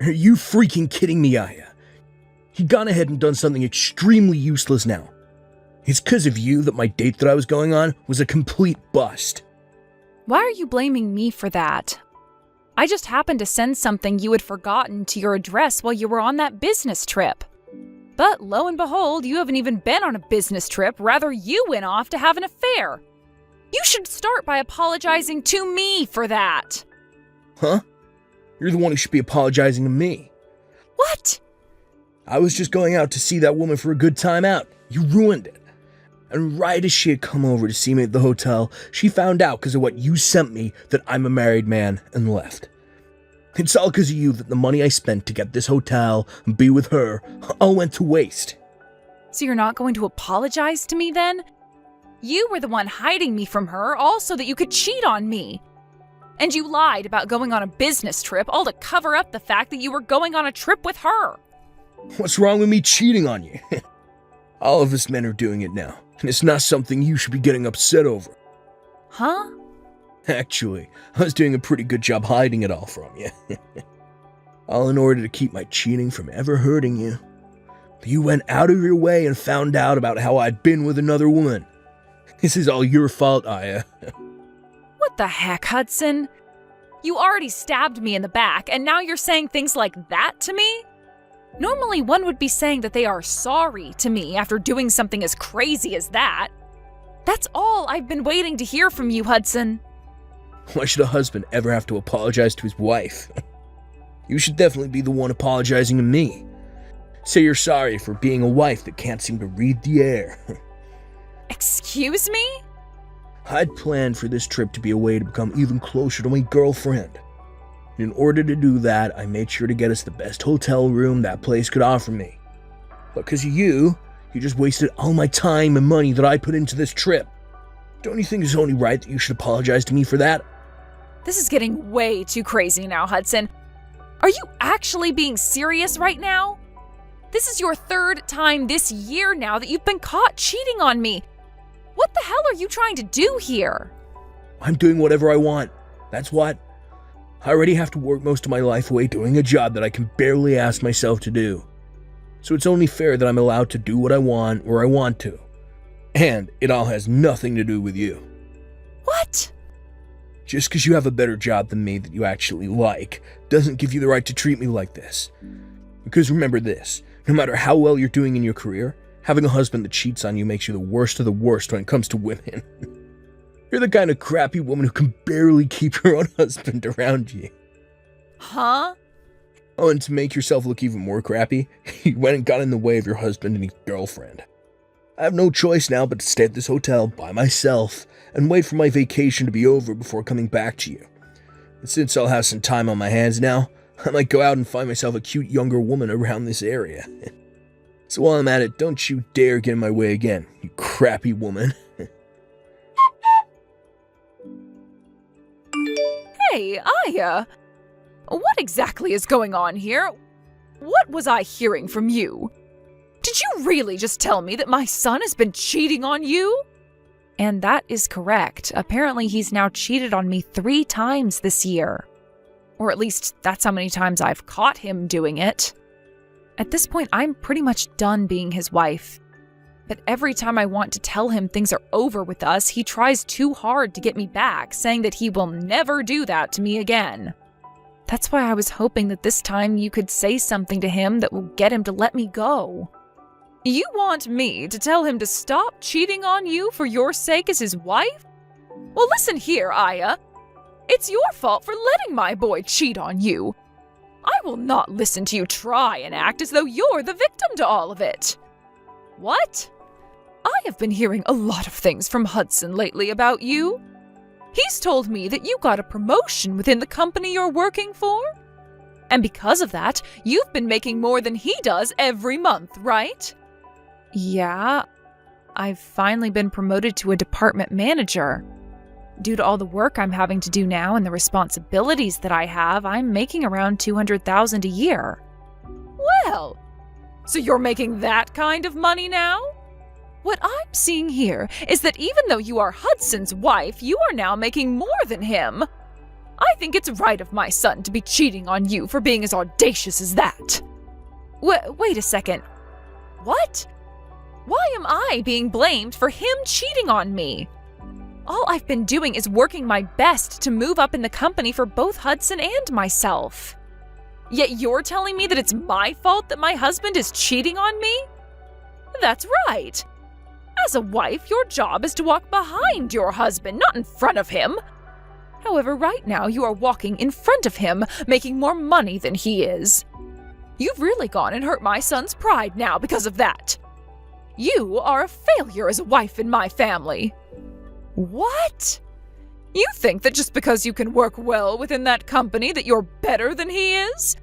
Are you freaking kidding me, Aya? He gone ahead and done something extremely useless now. It's because of you that my date that I was going on was a complete bust. Why are you blaming me for that? I just happened to send something you had forgotten to your address while you were on that business trip. But lo and behold, you haven't even been on a business trip, rather you went off to have an affair. You should start by apologizing to me for that. Huh? You're the one who should be apologizing to me. What? I was just going out to see that woman for a good time out. You ruined it. And right as she had come over to see me at the hotel, she found out because of what you sent me that I'm a married man and left. It's all because of you that the money I spent to get this hotel and be with her all went to waste. So you're not going to apologize to me then? You were the one hiding me from her, all so that you could cheat on me. And you lied about going on a business trip, all to cover up the fact that you were going on a trip with her. What's wrong with me cheating on you? All of us men are doing it now, and it's not something you should be getting upset over. Huh? Actually, I was doing a pretty good job hiding it all from you. All in order to keep my cheating from ever hurting you. But you went out of your way and found out about how I'd been with another woman. This is all your fault, Aya. What the heck, Hudson? You already stabbed me in the back, and now you're saying things like that to me? Normally, one would be saying that they are sorry to me after doing something as crazy as that. That's all I've been waiting to hear from you, Hudson. Why should a husband ever have to apologize to his wife? You should definitely be the one apologizing to me. Say you're sorry for being a wife that can't seem to read the air. Excuse me? I'd planned for this trip to be a way to become even closer to my girlfriend. In order to do that, I made sure to get us the best hotel room that place could offer me. But because of you just wasted all my time and money that I put into this trip. Don't you think it's only right that you should apologize to me for that? This is getting way too crazy now, Hudson. Are you actually being serious right now? This is your third time this year now that you've been caught cheating on me. What the hell are you trying to do here? I'm doing whatever I want. That's what. I already have to work most of my life away doing a job that I can barely ask myself to do. So it's only fair that I'm allowed to do what I want where I want to. And it all has nothing to do with you. What? Just because you have a better job than me that you actually like doesn't give you the right to treat me like this. Because remember this, no matter how well you're doing in your career, having a husband that cheats on you makes you the worst of the worst when it comes to women. You're the kind of crappy woman who can barely keep her own husband around you. Huh? Oh, and to make yourself look even more crappy, you went and got in the way of your husband and his girlfriend. I have no choice now but to stay at this hotel by myself and wait for my vacation to be over before coming back to you. And since I'll have some time on my hands now, I might go out and find myself a cute younger woman around this area. So while I'm at it, don't you dare get in my way again, you crappy woman. Hey, Aya. What exactly is going on here? What was I hearing from you? Did you really just tell me that my son has been cheating on you? And that is correct. Apparently he's now cheated on me 3 times this year. Or at least that's how many times I've caught him doing it. At this point, I'm pretty much done being his wife. But every time I want to tell him things are over with us, he tries too hard to get me back, saying that he will never do that to me again. That's why I was hoping that this time you could say something to him that will get him to let me go. You want me to tell him to stop cheating on you for your sake as his wife? Well, listen here, Aya. It's your fault for letting my boy cheat on you. I will not listen to you try and act as though you're the victim to all of it. What? I have been hearing a lot of things from Hudson lately about you. He's told me that you got a promotion within the company you're working for. And because of that, you've been making more than he does every month, right? Yeah, I've finally been promoted to a department manager. Due to all the work I'm having to do now and the responsibilities that I have, I'm making around $200,000 a year. Well, so you're making that kind of money now? What I'm seeing here is that even though you are Hudson's wife, you are now making more than him. I think it's right of my son to be cheating on you for being as audacious as that. Wait a second. What? Why am I being blamed for him cheating on me? All I've been doing is working my best to move up in the company for both Hudson and myself. Yet you're telling me that it's my fault that my husband is cheating on me? That's right. As a wife, your job is to walk behind your husband, not in front of him. However, right now you are walking in front of him, making more money than he is. You've really gone and hurt my son's pride now because of that. You are a failure as a wife in my family. What? You think that just because you can work well within that company that you're better than he is?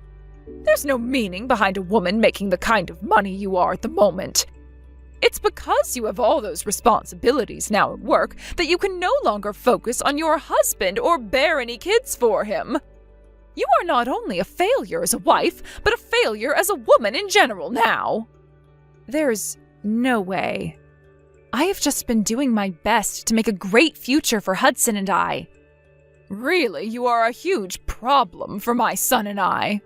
There's no meaning behind a woman making the kind of money you are at the moment. It's because you have all those responsibilities now at work that you can no longer focus on your husband or bear any kids for him. You are not only a failure as a wife, but a failure as a woman in general now. There's no way. I have just been doing my best to make a great future for Hudson and I. Really, you are a huge problem for my son and I.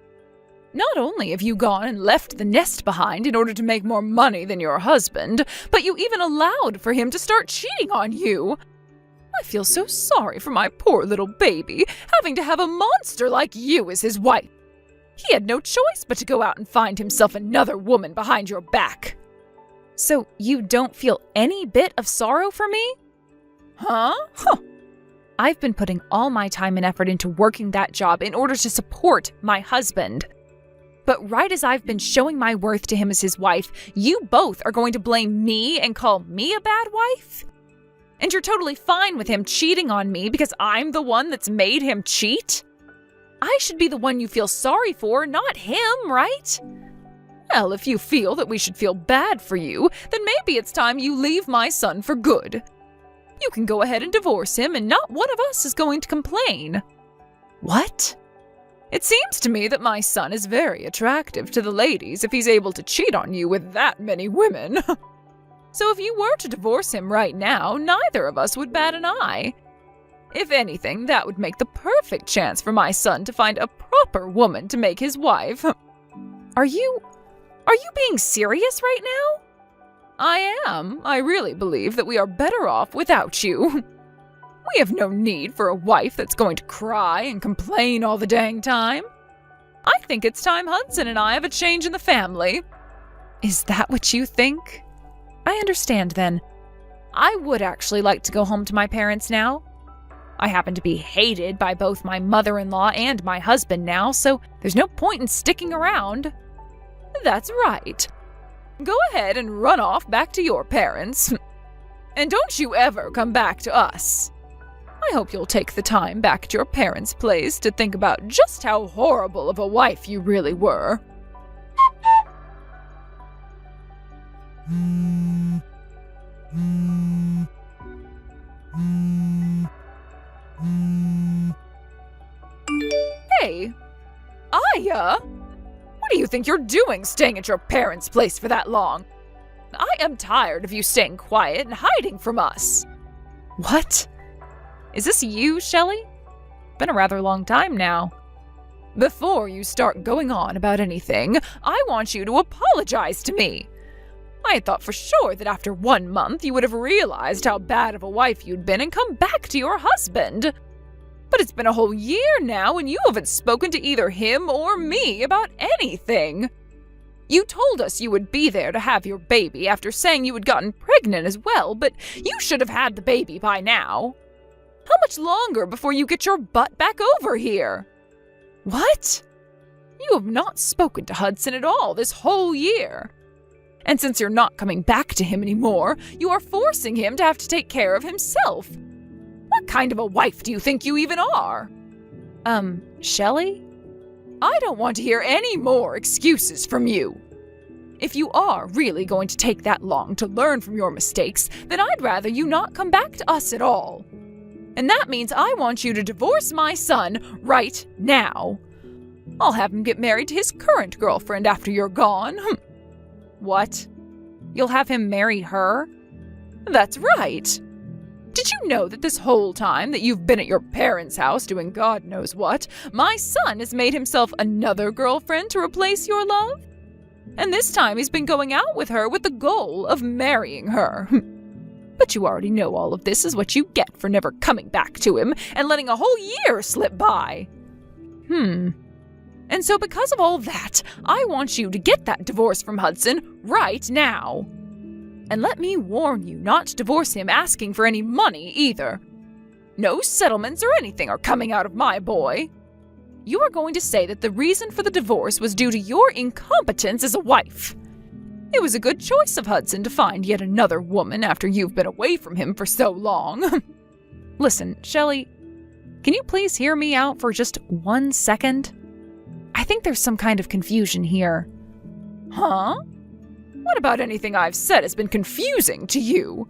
Not only have you gone and left the nest behind in order to make more money than your husband, but you even allowed for him to start cheating on you. I feel so sorry for my poor little baby, having to have a monster like you as his wife. He had no choice but to go out and find himself another woman behind your back. So you don't feel any bit of sorrow for me? Huh? I've been putting all my time and effort into working that job in order to support my husband. But right as I've been showing my worth to him as his wife, you both are going to blame me and call me a bad wife? And you're totally fine with him cheating on me because I'm the one that's made him cheat? I should be the one you feel sorry for, not him, right? Well, if you feel that we should feel bad for you, then maybe it's time you leave my son for good. You can go ahead and divorce him, and not one of us is going to complain. What? It seems to me that my son is very attractive to the ladies if he's able to cheat on you with that many women. So if you were to divorce him right now, neither of us would bat an eye. If anything, that would make the perfect chance for my son to find a proper woman to make his wife. Are you being serious right now? I am. I really believe that we are better off without you. We have no need for a wife that's going to cry and complain all the dang time. I think it's time Hudson and I have a change in the family. Is that what you think? I understand then. I would actually like to go home to my parents now. I happen to be hated by both my mother-in-law and my husband now, so there's no point in sticking around. That's right. Go ahead and run off back to your parents. And don't you ever come back to us. I hope you'll take the time back at your parents' place to think about just how horrible of a wife you really were. Hey, Aya! What do you think you're doing staying at your parents' place for that long? I am tired of you staying quiet and hiding from us. What? Is this you, Shelley? Been a rather long time now. Before you start going on about anything, I want you to apologize to me. I had thought for sure that after 1 month you would have realized how bad of a wife you'd been and come back to your husband. But it's been a whole year now and you haven't spoken to either him or me about anything. You told us you would be there to have your baby after saying you had gotten pregnant as well, but you should have had the baby by now. How much longer before you get your butt back over here? What? You have not spoken to Hudson at all this whole year. And since you're not coming back to him anymore, you are forcing him to have to take care of himself. What kind of a wife do you think you even are? Shelley? I don't want to hear any more excuses from you. If you are really going to take that long to learn from your mistakes, then I'd rather you not come back to us at all. And that means I want you to divorce my son right now. I'll have him get married to his current girlfriend after you're gone. What? You'll have him marry her? That's right. Did you know that this whole time that you've been at your parents' house doing God knows what, my son has made himself another girlfriend to replace your love? And this time he's been going out with her with the goal of marrying her. But you already know all of this is what you get for never coming back to him and letting a whole year slip by. And so because of all that, I want you to get that divorce from Hudson right now. And let me warn you not to divorce him asking for any money either. No settlements or anything are coming out of my boy. You are going to say that the reason for the divorce was due to your incompetence as a wife. It was a good choice of Hudson to find yet another woman after you've been away from him for so long. Listen, Shelley, can you please hear me out for just 1 second? I think there's some kind of confusion here. Huh? What about anything I've said has been confusing to you?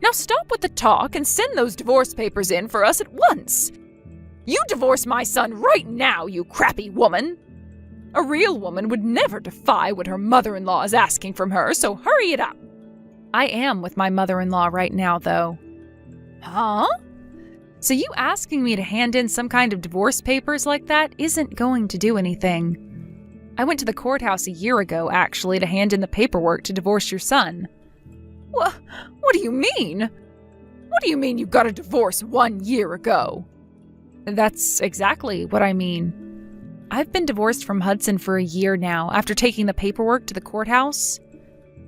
Now stop with the talk and send those divorce papers in for us at once. You divorce my son right now, you crappy woman. A real woman would never defy what her mother-in-law is asking from her, so hurry it up. I am with my mother-in-law right now, though. Huh? So you asking me to hand in some kind of divorce papers like that isn't going to do anything. I went to the courthouse a year ago, actually, to hand in the paperwork to divorce your son. What do you mean? What do you mean you got a divorce 1 year ago? That's exactly what I mean. I've been divorced from Hudson for a year now after taking the paperwork to the courthouse.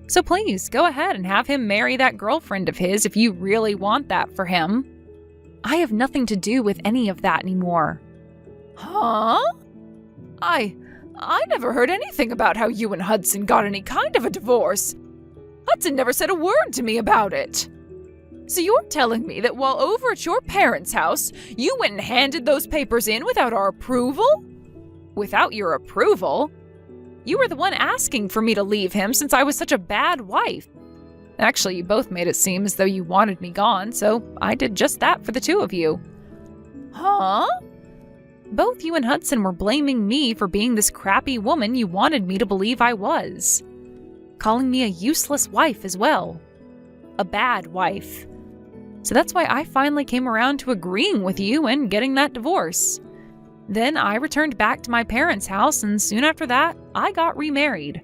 So please, go ahead and have him marry that girlfriend of his if you really want that for him. I have nothing to do with any of that anymore. Huh? I never heard anything about how you and Hudson got any kind of a divorce. Hudson never said a word to me about it. So you're telling me that while over at your parents' house, you went and handed those papers in without our approval? Without your approval? You were the one asking for me to leave him since I was such a bad wife. Actually, you both made it seem as though you wanted me gone, so I did just that for the two of you. Huh? Both you and Hudson were blaming me for being this crappy woman you wanted me to believe I was. Calling me a useless wife as well. A bad wife. So that's why I finally came around to agreeing with you and getting that divorce. Then I returned back to my parents' house, and soon after that, I got remarried.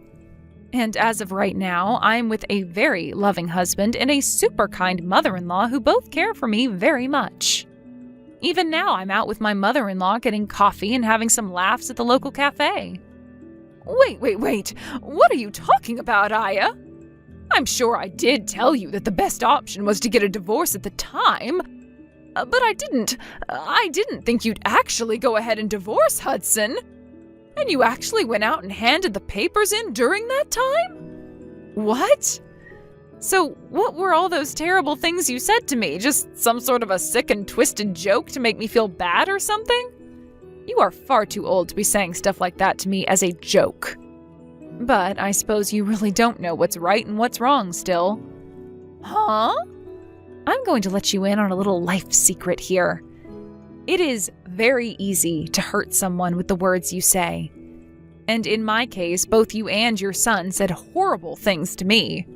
And as of right now, I'm with a very loving husband and a super kind mother-in-law who both care for me very much. Even now, I'm out with my mother-in-law getting coffee and having some laughs at the local cafe. Wait. What are you talking about, Aya? I'm sure I did tell you that the best option was to get a divorce at the time. But I didn't think you'd actually go ahead and divorce Hudson. And you actually went out and handed the papers in during that time? What? So what were all those terrible things you said to me? Just some sort of a sick and twisted joke to make me feel bad or something? You are far too old to be saying stuff like that to me as a joke. But I suppose you really don't know what's right and what's wrong still. Huh? I'm going to let you in on a little life secret here. It is very easy to hurt someone with the words you say. And in my case, both you and your son said horrible things to me.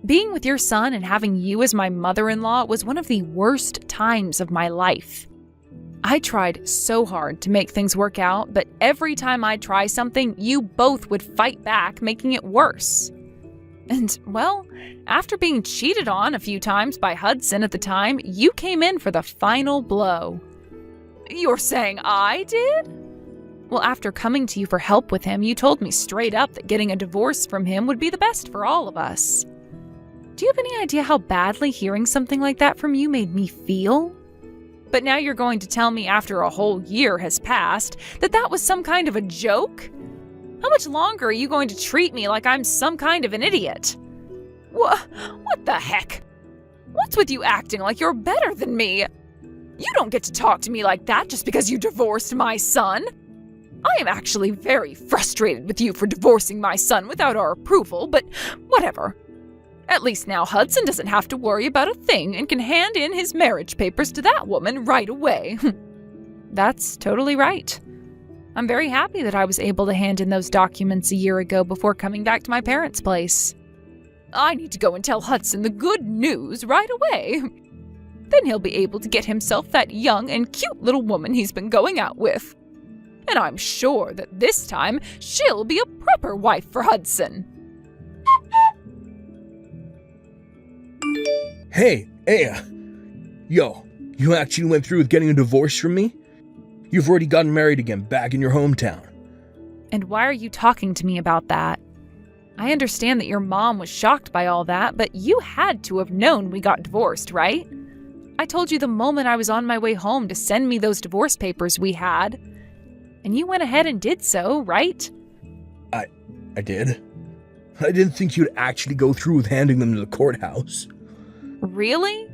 Being with your son and having you as my mother-in-law was one of the worst times of my life. I tried so hard to make things work out, but every time I'd try something, you both would fight back, making it worse. And, well, after being cheated on a few times by Hudson at the time, you came in for the final blow. You're saying I did? Well, after coming to you for help with him, you told me straight up that getting a divorce from him would be the best for all of us. Do you have any idea how badly hearing something like that from you made me feel? But now you're going to tell me after a whole year has passed that that was some kind of a joke? How much longer are you going to treat me like I'm some kind of an idiot? What the heck? What's with you acting like you're better than me? You don't get to talk to me like that just because you divorced my son. I am actually very frustrated with you for divorcing my son without our approval, but whatever. At least now Hudson doesn't have to worry about a thing and can hand in his marriage papers to that woman right away. That's totally right. I'm very happy that I was able to hand in those documents a year ago before coming back to my parents' place. I need to go and tell Hudson the good news right away. Then he'll be able to get himself that young and cute little woman he's been going out with. And I'm sure that this time she'll be a proper wife for Hudson. Hey, Aya. Yo, you actually went through with getting a divorce from me? You've already gotten married again back in your hometown. And why are you talking to me about that? I understand that your mom was shocked by all that, but you had to have known we got divorced, right? I told you the moment I was on my way home to send me those divorce papers we had. And you went ahead and did so, right? I did. I didn't think you'd actually go through with handing them to the courthouse. Really?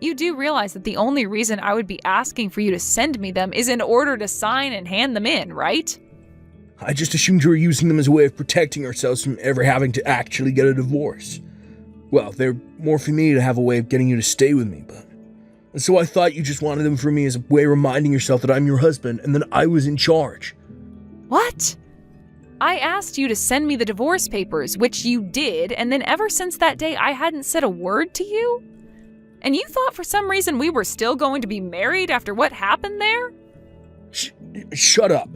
You do realize that the only reason I would be asking for you to send me them is in order to sign and hand them in, right? I just assumed you were using them as a way of protecting ourselves from ever having to actually get a divorce. Well, they're more for me to have a way of getting you to stay with me, but... And so I thought you just wanted them for me as a way of reminding yourself that I'm your husband and that I was in charge. What? I asked you to send me the divorce papers, which you did, and then ever since that day I hadn't said a word to you? And you thought for some reason we were still going to be married after what happened there? Shut up.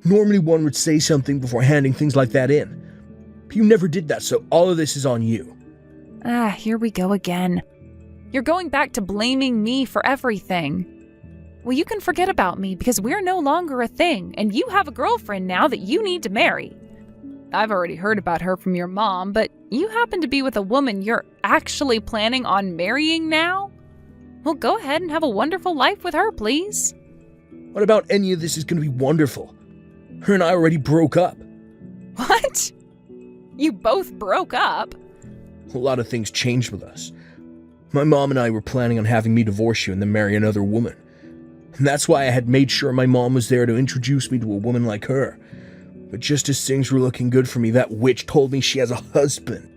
Normally one would say something before handing things like that in. But you never did that, so all of this is on you. Here we go again. You're going back to blaming me for everything. Well, you can forget about me because we're no longer a thing, and you have a girlfriend now that you need to marry. I've already heard about her from your mom, but you happen to be with a woman you're actually planning on marrying now? Well, go ahead and have a wonderful life with her, please. What about any of this is going to be wonderful? Her and I already broke up. What? You both broke up? A lot of things changed with us. My mom and I were planning on having me divorce you and then marry another woman. And that's why I had made sure my mom was there to introduce me to a woman like her. But just as things were looking good for me, that witch told me she has a husband.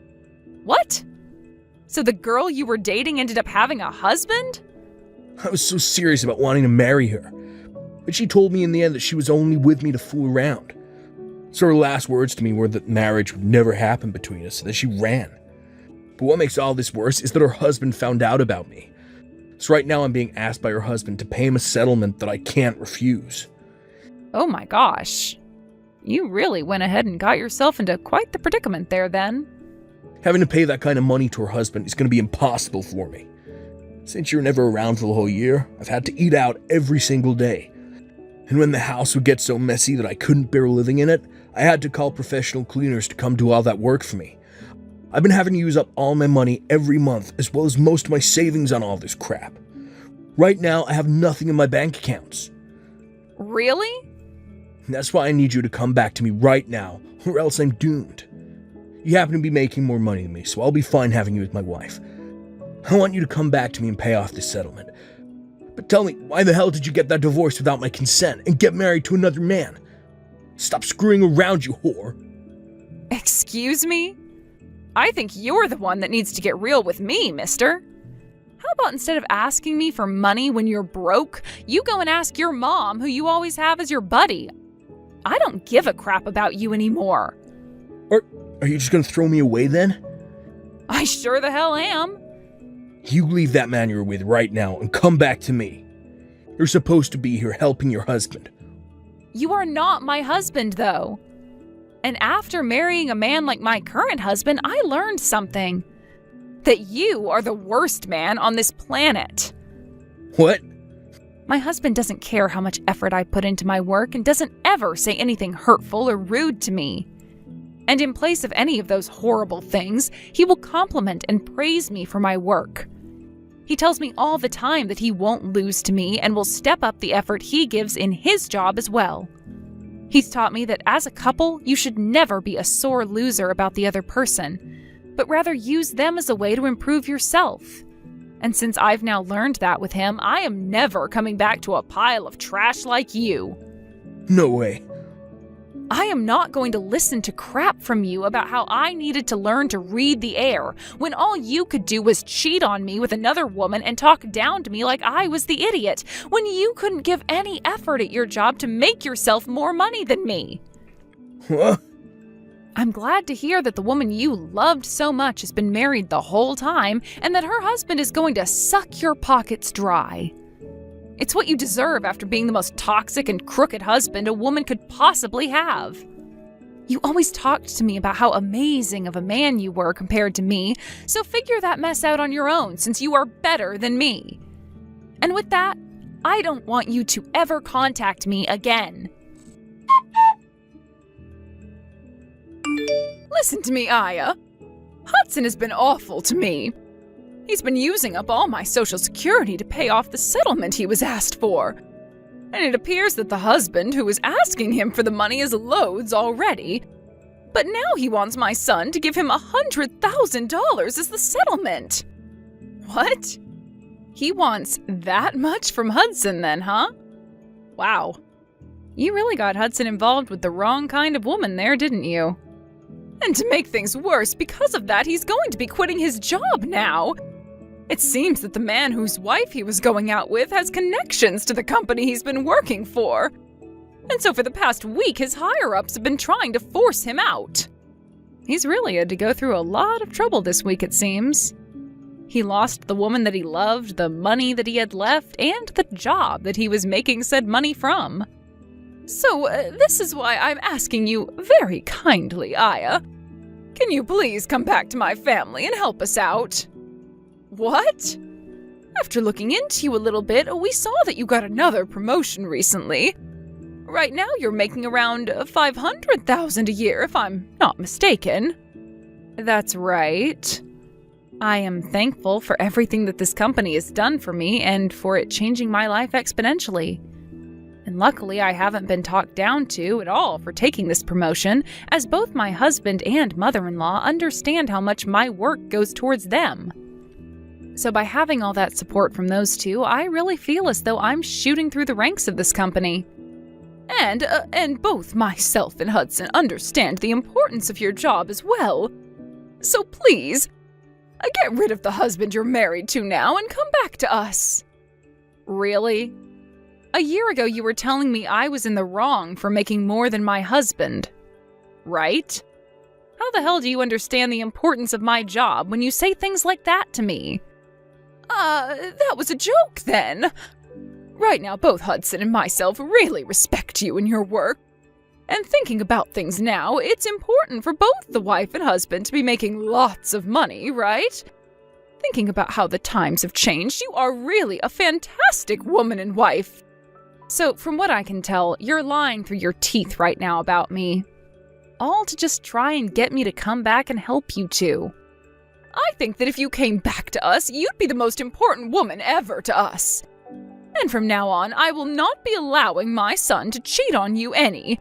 What? So the girl you were dating ended up having a husband? I was so serious about wanting to marry her. But she told me in the end that she was only with me to fool around. So her last words to me were that marriage would never happen between us, and that she ran. But what makes all this worse is that her husband found out about me. So right now I'm being asked by her husband to pay him a settlement that I can't refuse. Oh my gosh. You really went ahead and got yourself into quite the predicament there then. Having to pay that kind of money to her husband is going to be impossible for me. Since you're never around for the whole year, I've had to eat out every single day. And when the house would get so messy that I couldn't bear living in it, I had to call professional cleaners to come do all that work for me. I've been having to use up all my money every month, as well as most of my savings on all this crap. Right now, I have nothing in my bank accounts. Really? That's why I need you to come back to me right now, or else I'm doomed. You happen to be making more money than me, so I'll be fine having you as my wife. I want you to come back to me and pay off this settlement. But tell me, why the hell did you get that divorce without my consent and get married to another man? Stop screwing around, you whore. Excuse me? I think you're the one that needs to get real with me, mister. How about instead of asking me for money when you're broke, you go and ask your mom, who you always have as your buddy? I don't give a crap about you anymore. Are you just gonna throw me away then? I sure the hell am. You leave that man you're with right now and come back to me. You're supposed to be here helping your husband. You are not my husband, though. And after marrying a man like my current husband, I learned something. That you are the worst man on this planet. What? My husband doesn't care how much effort I put into my work and doesn't ever say anything hurtful or rude to me. And in place of any of those horrible things, he will compliment and praise me for my work. He tells me all the time that he won't lose to me and will step up the effort he gives in his job as well. He's taught me that as a couple, you should never be a sore loser about the other person, but rather use them as a way to improve yourself. And since I've now learned that with him, I am never coming back to a pile of trash like you. No way. I am not going to listen to crap from you about how I needed to learn to read the air, when all you could do was cheat on me with another woman and talk down to me like I was the idiot, when you couldn't give any effort at your job to make yourself more money than me. What? I'm glad to hear that the woman you loved so much has been married the whole time and that her husband is going to suck your pockets dry. It's what you deserve after being the most toxic and crooked husband a woman could possibly have. You always talked to me about how amazing of a man you were compared to me, so figure that mess out on your own since you are better than me. And with that, I don't want you to ever contact me again. Listen to me, Aya. Hudson has been awful to me. He's been using up all my Social Security to pay off the settlement he was asked for. And it appears that the husband who was asking him for the money is loads already. But now he wants my son to give him $100,000 as the settlement. What? He wants that much from Hudson then, huh? Wow. You really got Hudson involved with the wrong kind of woman there, didn't you? And to make things worse, because of that, he's going to be quitting his job now. It seems that the man whose wife he was going out with has connections to the company he's been working for. And so for the past week, his higher-ups have been trying to force him out. He's really had to go through a lot of trouble this week, it seems. He lost the woman that he loved, the money that he had left, and the job that he was making said money from. So, this is why I'm asking you very kindly, Aya. Can you please come back to my family and help us out? What? After looking into you a little bit, we saw that you got another promotion recently. Right now you're making around $500,000 a year, if I'm not mistaken. That's right. I am thankful for everything that this company has done for me and for it changing my life exponentially. And luckily, I haven't been talked down to at all for taking this promotion, as both my husband and mother-in-law understand how much my work goes towards them. So by having all that support from those two, I really feel as though I'm shooting through the ranks of this company. And both myself and Hudson understand the importance of your job as well. So please, get rid of the husband you're married to now and come back to us. Really? A year ago, you were telling me I was in the wrong for making more than my husband, right? How the hell do you understand the importance of my job when you say things like that to me? That was a joke then. Right now, both Hudson and myself really respect you and your work. And thinking about things now, it's important for both the wife and husband to be making lots of money, right? Thinking about how the times have changed, you are really a fantastic woman and wife. So, from what I can tell, you're lying through your teeth right now about me. All to just try and get me to come back and help you two. I think that if you came back to us, you'd be the most important woman ever to us. And from now on, I will not be allowing my son to cheat on you any.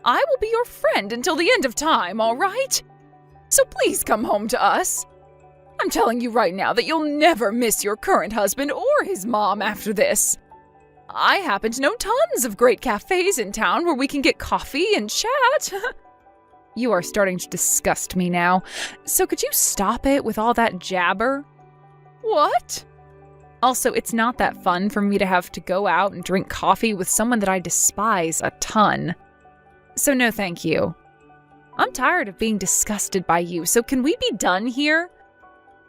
I will be your friend until the end of time, all right? So please come home to us. I'm telling you right now that you'll never miss your current husband or his mom after this. I happen to know tons of great cafes in town where we can get coffee and chat. You are starting to disgust me now. So could you stop it with all that jabber? What? Also, it's not that fun for me to have to go out and drink coffee with someone that I despise a ton. So no thank you. I'm tired of being disgusted by you, so can we be done here?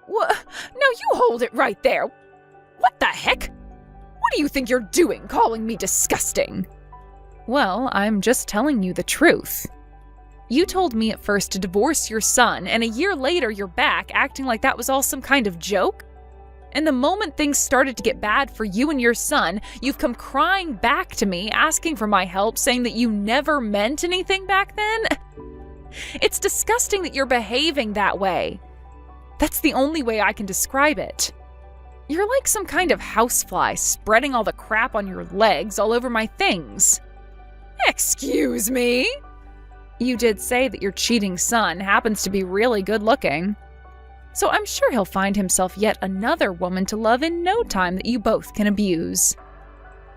What? Now you hold it right there. What the heck? What do you think you're doing, calling me disgusting? Well, I'm just telling you the truth. You told me at first to divorce your son, and a year later you're back acting like that was all some kind of joke? And the moment things started to get bad for you and your son, you've come crying back to me, asking for my help, saying that you never meant anything back then? It's disgusting that you're behaving that way. That's the only way I can describe it. You're like some kind of housefly spreading all the crap on your legs all over my things. Excuse me? You did say that your cheating son happens to be really good looking. So I'm sure he'll find himself yet another woman to love in no time that you both can abuse.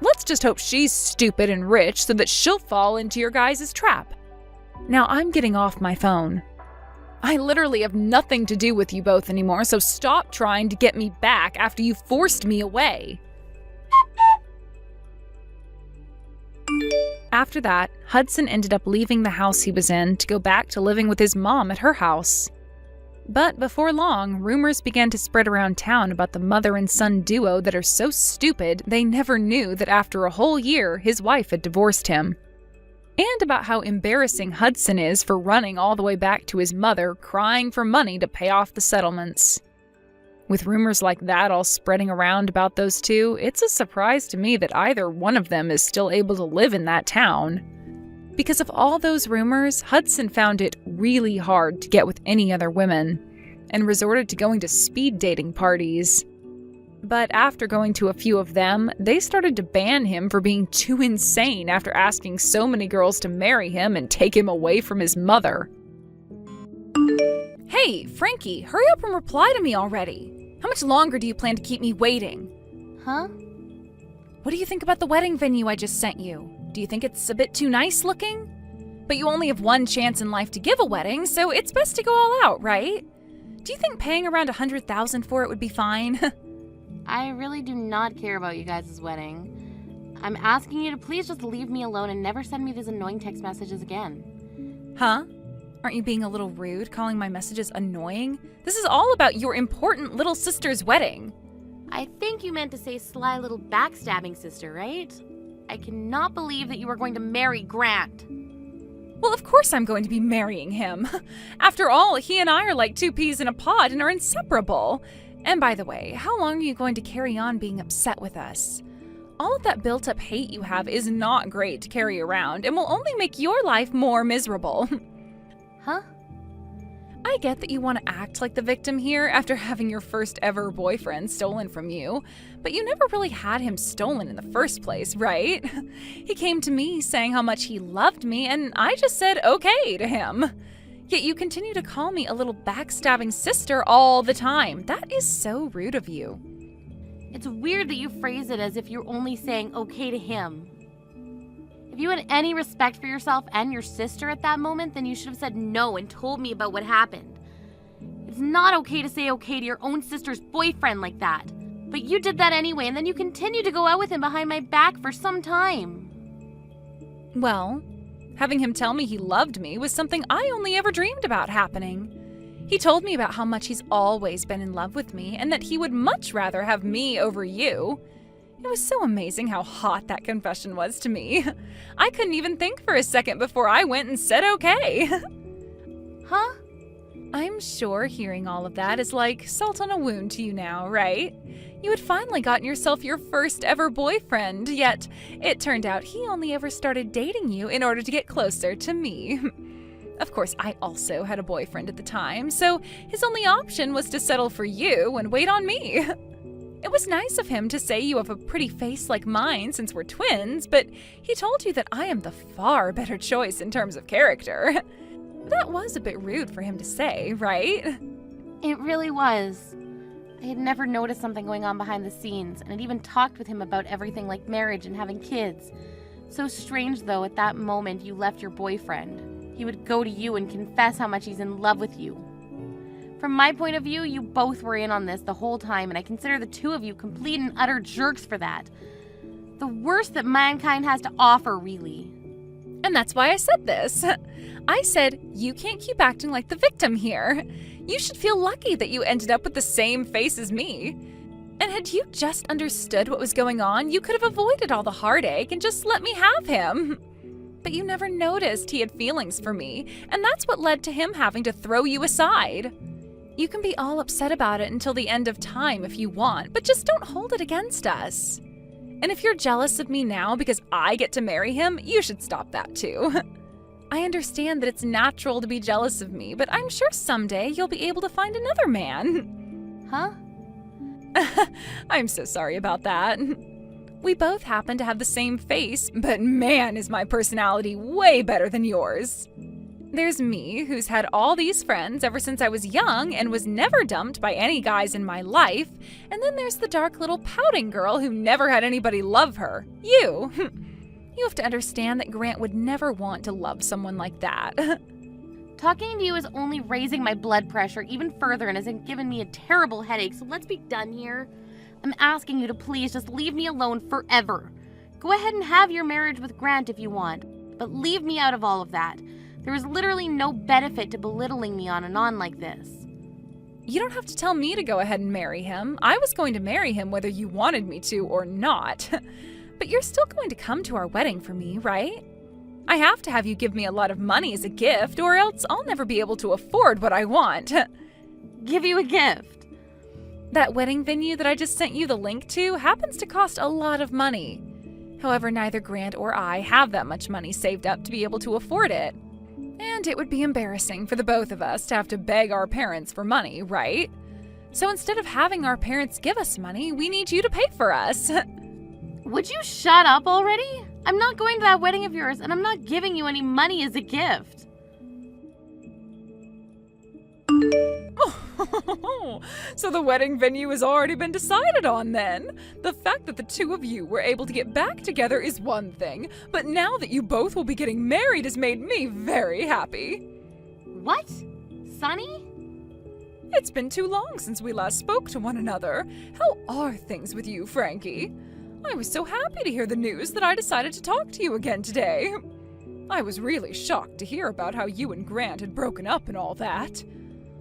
Let's just hope she's stupid and rich so that she'll fall into your guys' trap. Now I'm getting off my phone. I literally have nothing to do with you both anymore, so stop trying to get me back after you forced me away. After that, Hudson ended up leaving the house he was in to go back to living with his mom at her house. But before long, rumors began to spread around town about the mother and son duo that are so stupid they never knew that after a whole year, his wife had divorced him. And about how embarrassing Hudson is for running all the way back to his mother, crying for money to pay off the settlements. With rumors like that all spreading around about those two, it's a surprise to me that either one of them is still able to live in that town. Because of all those rumors, Hudson found it really hard to get with any other women, and resorted to going to speed dating parties. But after going to a few of them, they started to ban him for being too insane after asking so many girls to marry him and take him away from his mother. Hey, Frankie, hurry up and reply to me already. How much longer do you plan to keep me waiting? Huh? What do you think about the wedding venue I just sent you? Do you think it's a bit too nice looking? But you only have one chance in life to give a wedding, so it's best to go all out, right? Do you think paying around $100,000 for it would be fine? I really do not care about you guys' wedding. I'm asking you to please just leave me alone and never send me these annoying text messages again. Huh? Aren't you being a little rude, calling my messages annoying? This is all about your important little sister's wedding. I think you meant to say sly little backstabbing sister, right? I cannot believe that you are going to marry Grant. Well, of course I'm going to be marrying him. After all, he and I are like two peas in a pod and are inseparable. And by the way, how long are you going to carry on being upset with us? All of that built-up hate you have is not great to carry around and will only make your life more miserable. Huh? I get that you want to act like the victim here after having your first ever boyfriend stolen from you, but you never really had him stolen in the first place, right? He came to me saying how much he loved me, and I just said okay to him. Yet you continue to call me a little backstabbing sister all the time. That is so rude of you. It's weird that you phrase it as if you're only saying okay to him. If you had any respect for yourself and your sister at that moment, then you should have said no and told me about what happened. It's not okay to say okay to your own sister's boyfriend like that. But you did that anyway, and then you continued to go out with him behind my back for some time. Well, having him tell me he loved me was something I only ever dreamed about happening. He told me about how much he's always been in love with me and that he would much rather have me over you. It was so amazing how hot that confession was to me. I couldn't even think for a second before I went and said okay. Huh? I'm sure hearing all of that is like salt on a wound to you now, right? You had finally gotten yourself your first ever boyfriend, yet it turned out he only ever started dating you in order to get closer to me. Of course, I also had a boyfriend at the time, so his only option was to settle for you and wait on me. It was nice of him to say you have a pretty face like mine since we're twins, but he told you that I am the far better choice in terms of character. That was a bit rude for him to say, right? It really was. I had never noticed something going on behind the scenes, and had even talked with him about everything like marriage and having kids. So strange, though, at that moment you left your boyfriend. He would go to you and confess how much he's in love with you. From my point of view, you both were in on this the whole time, and I consider the two of you complete and utter jerks for that. The worst that mankind has to offer, really. And that's why I said this. I said, you can't keep acting like the victim here. You should feel lucky that you ended up with the same face as me. And had you just understood what was going on, you could have avoided all the heartache and just let me have him. But you never noticed he had feelings for me, and that's what led to him having to throw you aside. You can be all upset about it until the end of time if you want, but just don't hold it against us. And if you're jealous of me now because I get to marry him, you should stop that too. I understand that it's natural to be jealous of me, but I'm sure someday you'll be able to find another man. Huh? I'm so sorry about that. We both happen to have the same face, but man, is my personality way better than yours. There's me, who's had all these friends ever since I was young and was never dumped by any guys in my life. And then there's the dark little pouting girl who never had anybody love her. You. You have to understand that Grant would never want to love someone like that. Talking to you is only raising my blood pressure even further and has given me a terrible headache, so let's be done here. I'm asking you to please just leave me alone forever. Go Go ahead and have your marriage with Grant if you want, but leave me out of all of that. There is literally no benefit to belittling me on and on like this. You don't have to tell me to go ahead and marry him. I was going to marry him whether you wanted me to or not. But you're still going to come to our wedding for me, right? I have to have you give me a lot of money as a gift, or else I'll never be able to afford what I want. Give you a gift? That wedding venue that I just sent you the link to happens to cost a lot of money. However, neither Grant or I have that much money saved up to be able to afford it. And it would be embarrassing for the both of us to have to beg our parents for money, right? So instead of having our parents give us money, we need you to pay for us. Would you shut up already? I'm not going to that wedding of yours, and I'm not giving you any money as a gift. So the wedding venue has already been decided on then. The fact that the two of you were able to get back together is one thing, but now that you both will be getting married has made me very happy. What? Sonny? It's been too long since we last spoke to one another. How are things with you, Frankie? I was so happy to hear the news that I decided to talk to you again today. I was really shocked to hear about how you and Grant had broken up and all that.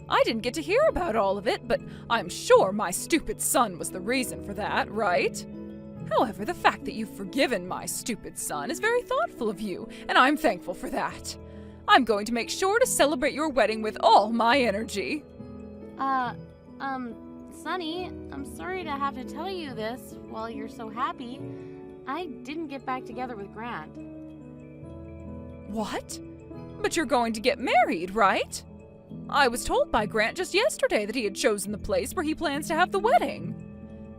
I didn't get to hear about all of it, but I'm sure my stupid son was the reason for that, right? However, the fact that you've forgiven my stupid son is very thoughtful of you, and I'm thankful for that. I'm going to make sure to celebrate your wedding with all my energy. Sonny, I'm sorry to have to tell you this while you're so happy. I didn't get back together with Grant. What? But you're going to get married, right? I was told by Grant just yesterday that he had chosen the place where he plans to have the wedding.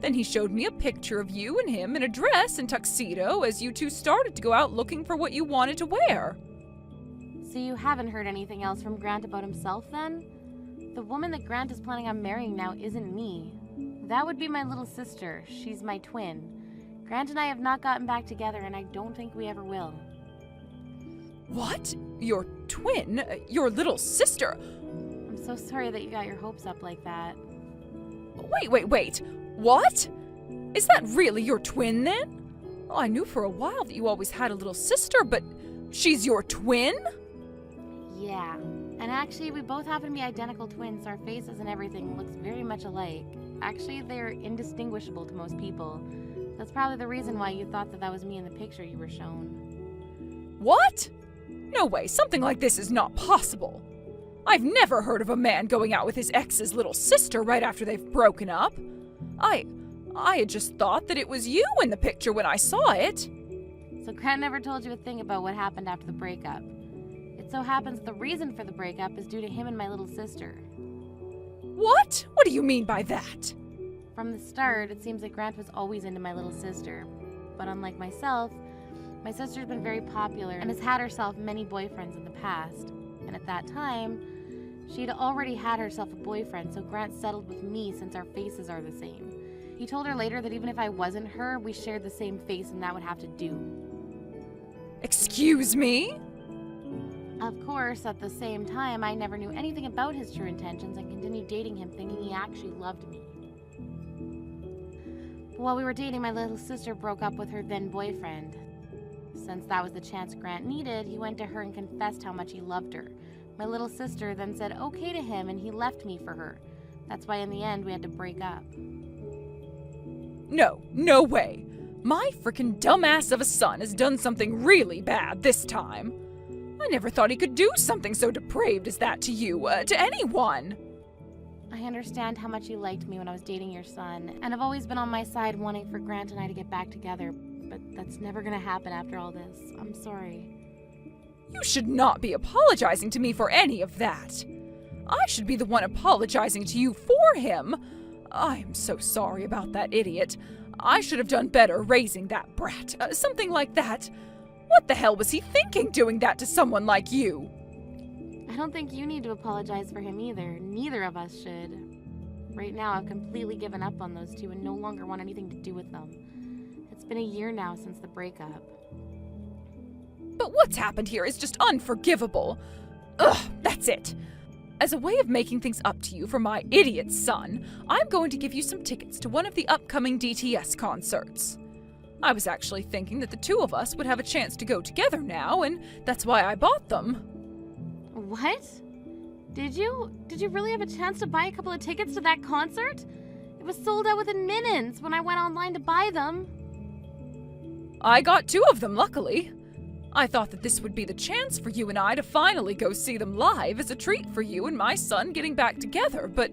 Then he showed me a picture of you and him in a dress and tuxedo as you two started to go out looking for what you wanted to wear. So you haven't heard anything else from Grant about himself then? The woman that Grant is planning on marrying now isn't me. That would be my little sister. She's my twin. Grant and I have not gotten back together, and I don't think we ever will. What? Your twin? Your little sister? I'm so sorry that you got your hopes up like that. Wait. What? Is that really your twin then? Oh, I knew for a while that you always had a little sister, but she's your twin? Yeah. And actually, we both happen to be identical twins, so our faces and everything looks very much alike. Actually, they're indistinguishable to most people. That's probably the reason why you thought that was me in the picture you were shown. What? No way, something like this is not possible. I've never heard of a man going out with his ex's little sister right after they've broken up. I had just thought that it was you in the picture when I saw it. So Grant never told you a thing about what happened after the breakup. It so happens the reason for the breakup is due to him and my little sister. What? What do you mean by that? From the start, it seems that Grant was always into my little sister. But unlike myself, my sister's been very popular and has had herself many boyfriends in the past. And at that time, she had already had herself a boyfriend, so Grant settled with me since our faces are the same. He told her later that even if I wasn't her, we shared the same face and that would have to do. Excuse me? Of course, at the same time, I never knew anything about his true intentions and continued dating him thinking he actually loved me. But while we were dating, my little sister broke up with her then boyfriend. Since that was the chance Grant needed, he went to her and confessed how much he loved her. My little sister then said okay to him and he left me for her. That's why in the end we had to break up. No way. My frickin' dumbass of a son has done something really bad this time. I never thought he could do something so depraved as that to you, to anyone. I understand how much you liked me when I was dating your son, and have always been on my side wanting for Grant and I to get back together, but that's never gonna happen after all this. I'm sorry. You should not be apologizing to me for any of that. I should be the one apologizing to you for him. I'm so sorry about that idiot. I should have done better raising that brat, something like that. What the hell was he thinking doing that to someone like you? I don't think you need to apologize for him either. Neither of us should. Right now, I've completely given up on those two and no longer want anything to do with them. It's been a year now since the breakup. But what's happened here is just unforgivable. Ugh, that's it. As a way of making things up to you for my idiot son, I'm going to give you some tickets to one of the upcoming DTS concerts. I was actually thinking that the two of us would have a chance to go together now, and that's why I bought them. What? Did you? Did you really have a chance to buy a couple of tickets to that concert? It was sold out within minutes when I went online to buy them. I got 2 of them, luckily. I thought that this would be the chance for you and I to finally go see them live as a treat for you and my son getting back together, but...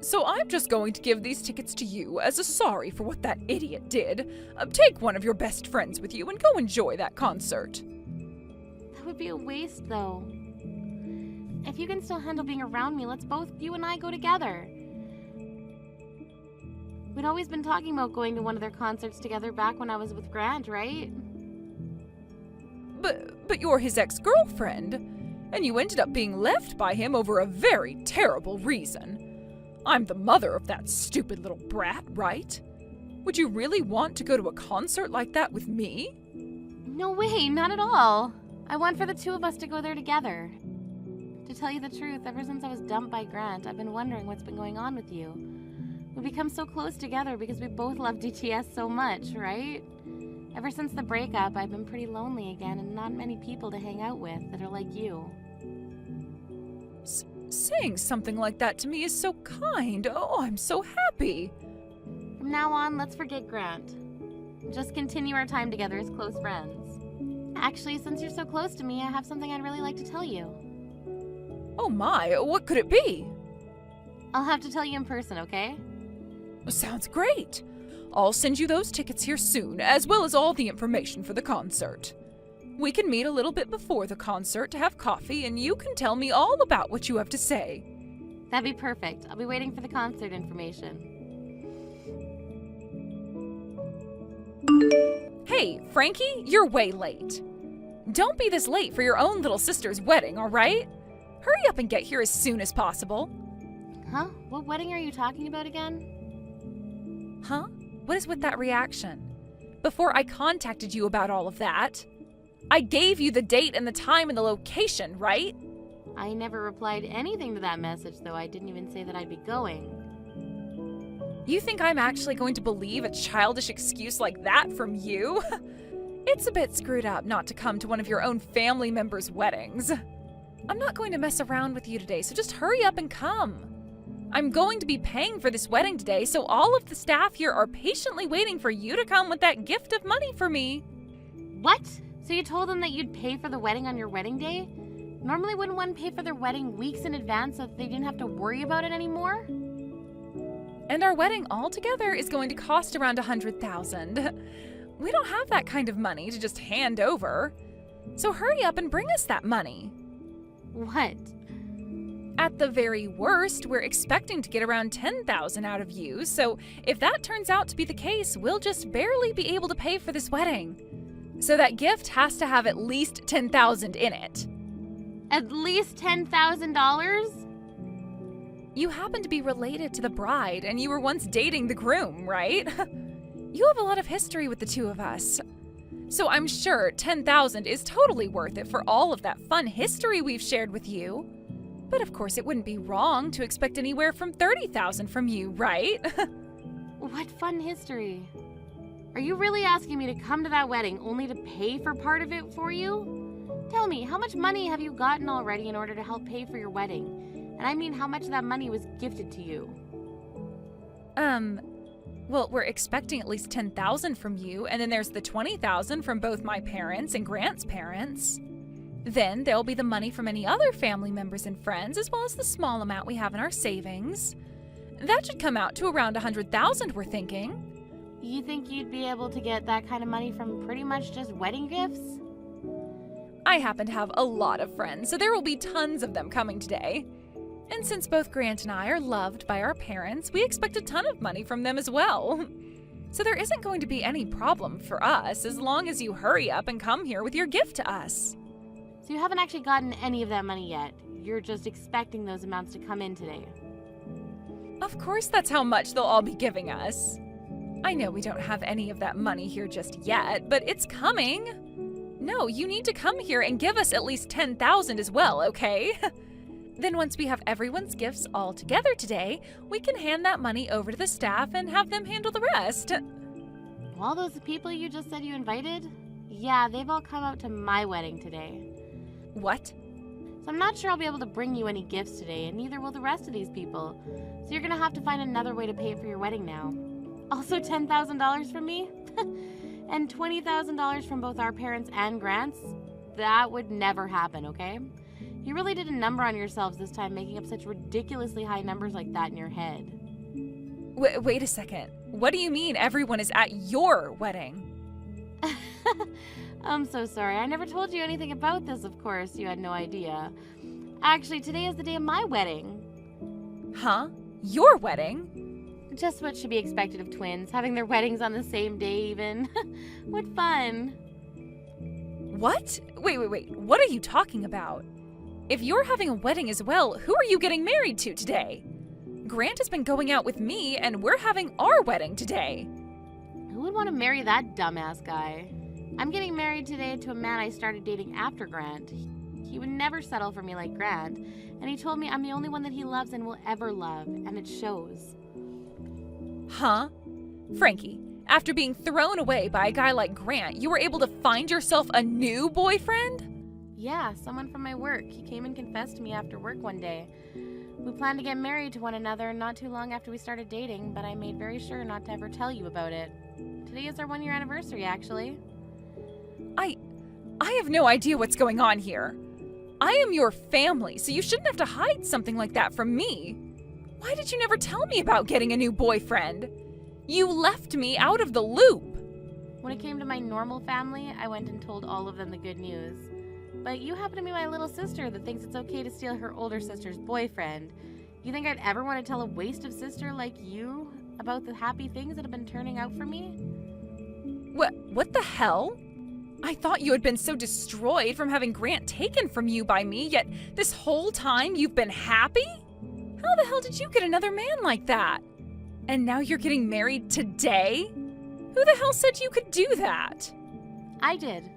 So I'm just going to give these tickets to you as a sorry for what that idiot did. Take one of your best friends with you and go enjoy that concert. That would be a waste, though. If you can still handle being around me, let's both, you and I, go together. We'd always been talking about going to one of their concerts together back when I was with Grant, right? But you're his ex-girlfriend, and you ended up being left by him over a very terrible reason. I'm the mother of that stupid little brat, right? Would you really want to go to a concert like that with me? No way, not at all. I want for the two of us to go there together. To tell you the truth, ever since I was dumped by Grant, I've been wondering what's been going on with you. We become so close together because we both love DTS so much, right? Ever since the breakup, I've been pretty lonely again and not many people to hang out with that are like you. Saying something like that to me is so kind. Oh, I'm so happy. From now on, let's forget Grant. Just continue our time together as close friends. Actually, since you're so close to me, I have something I'd really like to tell you. Oh my, what could it be? I'll have to tell you in person, okay? Sounds great. I'll send you those tickets here soon, as well as all the information for the concert. We can meet a little bit before the concert to have coffee, and you can tell me all about what you have to say. That'd be perfect. I'll be waiting for the concert information. Hey, Frankie, you're way late. Don't be this late for your own little sister's wedding, all right? Hurry up and get here as soon as possible. Huh? What wedding are you talking about again? Huh? What is with that reaction? Before I contacted you about all of that, I gave you the date and the time and the location, right? I never replied anything to that message, though. I didn't even say that I'd be going. You think I'm actually going to believe a childish excuse like that from you? It's a bit screwed up not to come to one of your own family members' weddings. I'm not going to mess around with you today, so just hurry up and come. I'm going to be paying for this wedding today, so all of the staff here are patiently waiting for you to come with that gift of money for me. What? So you told them that you'd pay for the wedding on your wedding day? Normally wouldn't one pay for their wedding weeks in advance so that they didn't have to worry about it anymore? And our wedding altogether is going to cost around $100,000. We don't have that kind of money to just hand over. So hurry up and bring us that money. What? At the very worst, we're expecting to get around $10,000 out of you, so if that turns out to be the case, we'll just barely be able to pay for this wedding. So that gift has to have at least $10,000 in it. At least $10,000? You happen to be related to the bride, and you were once dating the groom, right? You have a lot of history with the two of us. So I'm sure $10,000 is totally worth it for all of that fun history we've shared with you. But of course, it wouldn't be wrong to expect anywhere from $30,000 from you, right? What fun history? Are you really asking me to come to that wedding only to pay for part of it for you? Tell me, how much money have you gotten already in order to help pay for your wedding? And I mean, how much of that money was gifted to you? Well, we're expecting at least $10,000 from you, and then there's the $20,000 from both my parents and Grant's parents. Then there'll be the money from any other family members and friends, as well as the small amount we have in our savings. That should come out to around $100,000, we're thinking. You think you'd be able to get that kind of money from pretty much just wedding gifts? I happen to have a lot of friends, so there will be tons of them coming today. And since both Grant and I are loved by our parents, we expect a ton of money from them as well. So there isn't going to be any problem for us as long as you hurry up and come here with your gift to us. So you haven't actually gotten any of that money yet. You're just expecting those amounts to come in today. Of course that's how much they'll all be giving us. I know we don't have any of that money here just yet, but it's coming. No, you need to come here and give us at least $10,000 as well, okay? Then once we have everyone's gifts all together today, we can hand that money over to the staff and have them handle the rest. All those people you just said you invited? Yeah, they've all come out to my wedding today. What? So I'm not sure I'll be able to bring you any gifts today, and neither will the rest of these people. So you're gonna have to find another way to pay for your wedding now. Also $10,000 from me? And $20,000 from both our parents and Grant's? That would never happen, okay? You really did a number on yourselves this time, making up such ridiculously high numbers like that in your head. Wait a second. What do you mean everyone is at your wedding? I'm so sorry. I never told you anything about this, of course. You had no idea. Actually, today is the day of my wedding. Huh? Your wedding? Just what should be expected of twins, having their weddings on the same day even. What fun. What? Wait. What are you talking about? If you're having a wedding as well, who are you getting married to today? Grant has been going out with me, and we're having our wedding today. Who would want to marry that dumbass guy? I'm getting married today to a man I started dating after Grant. He would never settle for me like Grant, and he told me I'm the only one that he loves and will ever love, and it shows. Huh? Frankie, after being thrown away by a guy like Grant, you were able to find yourself a new boyfriend? Yeah, someone from my work. He came and confessed to me after work one day. We planned to get married to one another not too long after we started dating, but I made very sure not to ever tell you about it. Today is our 1-year anniversary, actually. I have no idea what's going on here. I am your family, so you shouldn't have to hide something like that from me. Why did you never tell me about getting a new boyfriend? You left me out of the loop. When it came to my normal family, I went and told all of them the good news. But you happen to be my little sister that thinks it's okay to steal her older sister's boyfriend. You think I'd ever want to tell a wasted sister like you about the happy things that have been turning out for me? What the hell? I thought you had been so destroyed from having Grant taken from you by me, yet this whole time you've been happy? How the hell did you get another man like that? And now you're getting married today? Who the hell said you could do that? I did.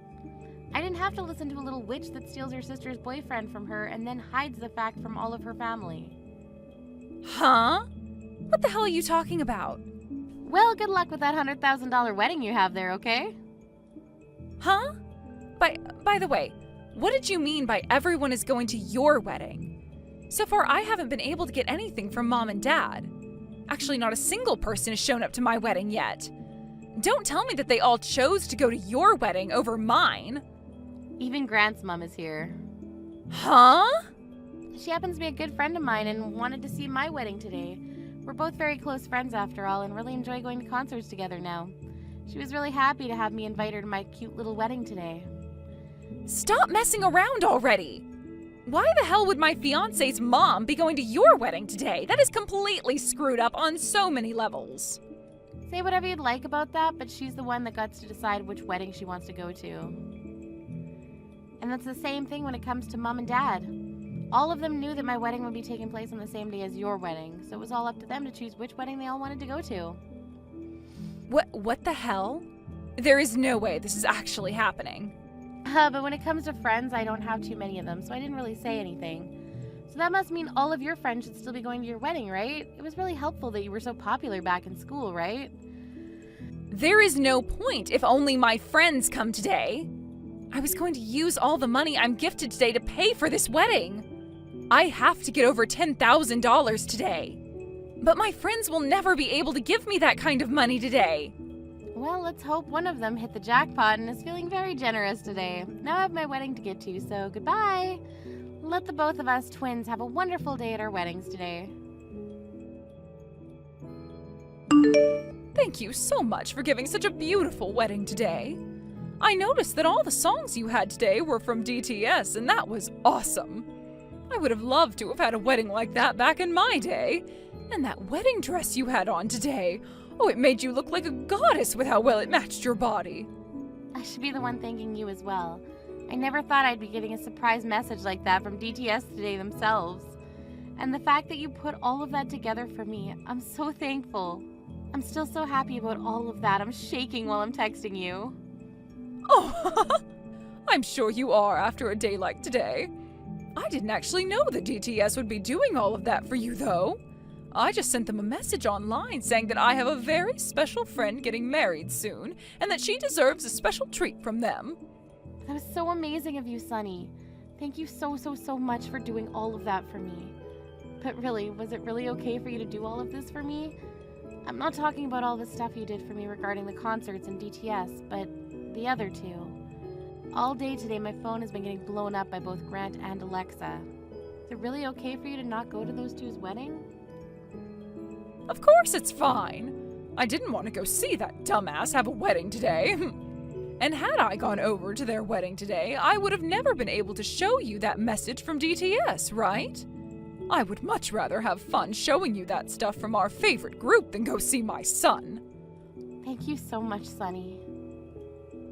I didn't have to listen to a little witch that steals her sister's boyfriend from her and then hides the fact from all of her family. Huh? What the hell are you talking about? Well, good luck with that $100,000 wedding you have there, okay? Huh? By the way, what did you mean by everyone is going to your wedding? So far, I haven't been able to get anything from Mom and Dad. Actually, not a single person has shown up to my wedding yet. Don't tell me that they all chose to go to your wedding over mine. Even Grant's mom is here. Huh? She happens to be a good friend of mine and wanted to see my wedding today. We're both very close friends after all and really enjoy going to concerts together now. She was really happy to have me invite her to my cute little wedding today. Stop messing around already! Why the hell would my fiance's mom be going to your wedding today? That is completely screwed up on so many levels. Say whatever you'd like about that, but she's the one that gets to decide which wedding she wants to go to. And that's the same thing when it comes to Mom and Dad. All of them knew that my wedding would be taking place on the same day as your wedding, so it was all up to them to choose which wedding they all wanted to go to. What the hell? There is no way this is actually happening. But when it comes to friends, I don't have too many of them, so I didn't really say anything. So that must mean all of your friends should still be going to your wedding, right? It was really helpful that you were so popular back in school, right? There is no point if only my friends come today. I was going to use all the money I'm gifted today to pay for this wedding. I have to get over $10,000 today. But my friends will never be able to give me that kind of money today. Well, let's hope one of them hit the jackpot and is feeling very generous today. Now I have my wedding to get to, so goodbye. Let the both of us twins have a wonderful day at our weddings today. Thank you so much for giving such a beautiful wedding today. I noticed that all the songs you had today were from DTS, and that was awesome. I would have loved to have had a wedding like that back in my day. And that wedding dress you had on today, oh, it made you look like a goddess with how well it matched your body. I should be the one thanking you as well. I never thought I'd be getting a surprise message like that from DTS today themselves. And the fact that you put all of that together for me, I'm so thankful. I'm still so happy about all of that. I'm shaking while I'm texting you. Oh, I'm sure you are after a day like today. I didn't actually know that DTS would be doing all of that for you, though. I just sent them a message online saying that I have a very special friend getting married soon and that she deserves a special treat from them. That was so amazing of you, Sunny. Thank you so much for doing all of that for me. But really, was it really okay for you to do all of this for me? I'm not talking about all the stuff you did for me regarding the concerts and DTS, but the other two. All day today, my phone has been getting blown up by both Grant and Alexa. Is it really okay for you to not go to those two's wedding? Of course it's fine. I didn't want to go see that dumbass have a wedding today. And had I gone over to their wedding today, I would have never been able to show you that message from DTS, right? I would much rather have fun showing you that stuff from our favorite group than go see my son. Thank you so much, Sunny.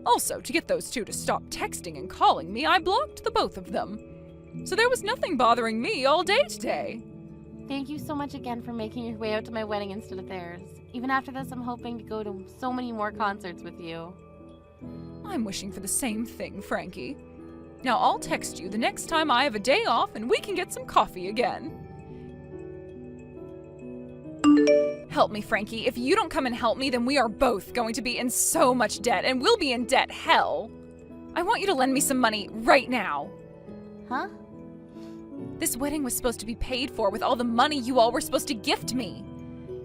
Also, to get those two to stop texting and calling me, I blocked the both of them. So there was nothing bothering me all day today. Thank you so much again for making your way out to my wedding instead of theirs. Even after this, I'm hoping to go to so many more concerts with you. I'm wishing for the same thing, Frankie. Now I'll text you the next time I have a day off and we can get some coffee again. Help me, Frankie. If you don't come and help me, then we are both going to be in so much debt, and we'll be in debt hell. I want you to lend me some money right now. Huh? This wedding was supposed to be paid for with all the money you all were supposed to gift me.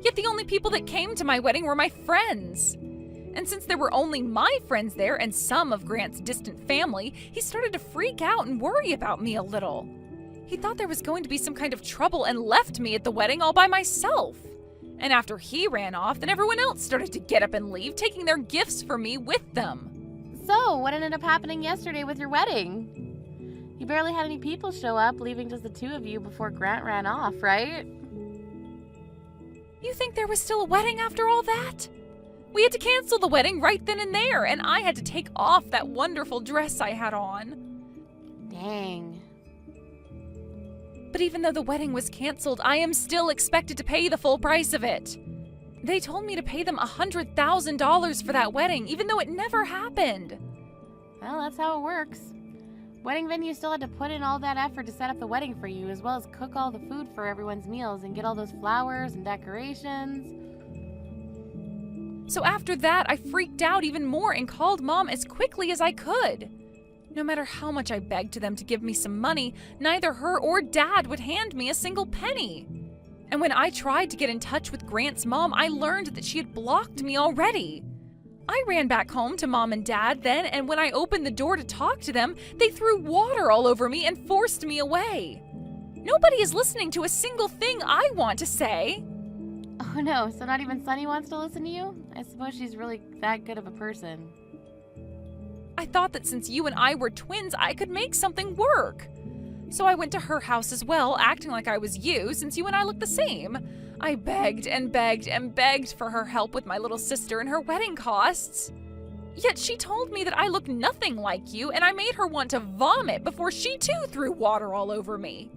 Yet the only people that came to my wedding were my friends. And since there were only my friends there and some of Grant's distant family, he started to freak out and worry about me a little. He thought there was going to be some kind of trouble and left me at the wedding all by myself. And after he ran off, then everyone else started to get up and leave, taking their gifts for me with them. So, what ended up happening yesterday with your wedding? You barely had any people show up, leaving just the two of you before Grant ran off, right? You think there was still a wedding after all that? We had to cancel the wedding right then and there, and I had to take off that wonderful dress I had on. Dang. But even though the wedding was canceled, I am still expected to pay the full price of it. They told me to pay them $100,000 for that wedding, even though it never happened. Well, that's how it works. Wedding venue still had to put in all that effort to set up the wedding for you, as well as cook all the food for everyone's meals and get all those flowers and decorations. So after that, I freaked out even more and called Mom as quickly as I could. No matter how much I begged to them to give me some money, neither her or Dad would hand me a single penny. And when I tried to get in touch with Grant's mom, I learned that she had blocked me already. I ran back home to Mom and Dad then, and when I opened the door to talk to them, they threw water all over me and forced me away. Nobody is listening to a single thing I want to say. Oh no, so not even Sunny wants to listen to you? I suppose she's really that good of a person. I thought that since you and I were twins, I could make something work. So I went to her house as well, acting like I was you, since you and I look the same. I begged and begged and begged for her help with my little sister and her wedding costs. Yet she told me that I look nothing like you, and I made her want to vomit before she too threw water all over me.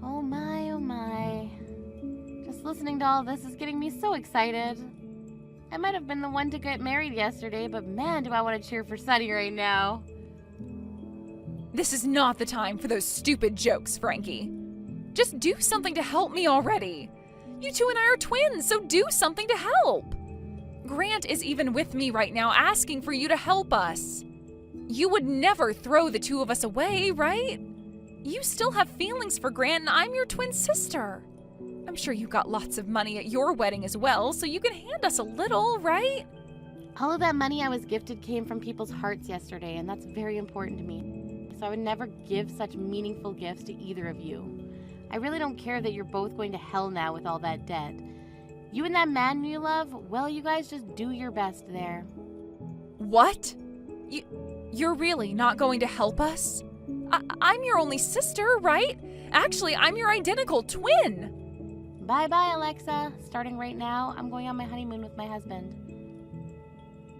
Oh my, oh my. Just listening to all this is getting me so excited. I might have been the one to get married yesterday, but man, do I want to cheer for Sunny right now. This is not the time for those stupid jokes, Frankie. Just do something to help me already. You two and I are twins, so do something to help. Grant is even with me right now asking for you to help us. You would never throw the two of us away, right? You still have feelings for Grant, and I'm your twin sister. I'm sure you got lots of money at your wedding as well, so you can hand us a little, right? All of that money I was gifted came from people's hearts yesterday, and that's very important to me. So I would never give such meaningful gifts to either of you. I really don't care that you're both going to hell now with all that debt. You and that man you love, well, you guys just do your best there. What? You're really not going to help us? I'm your only sister, right? Actually, I'm your identical twin. Bye-bye, Alexa. Starting right now, I'm going on my honeymoon with my husband.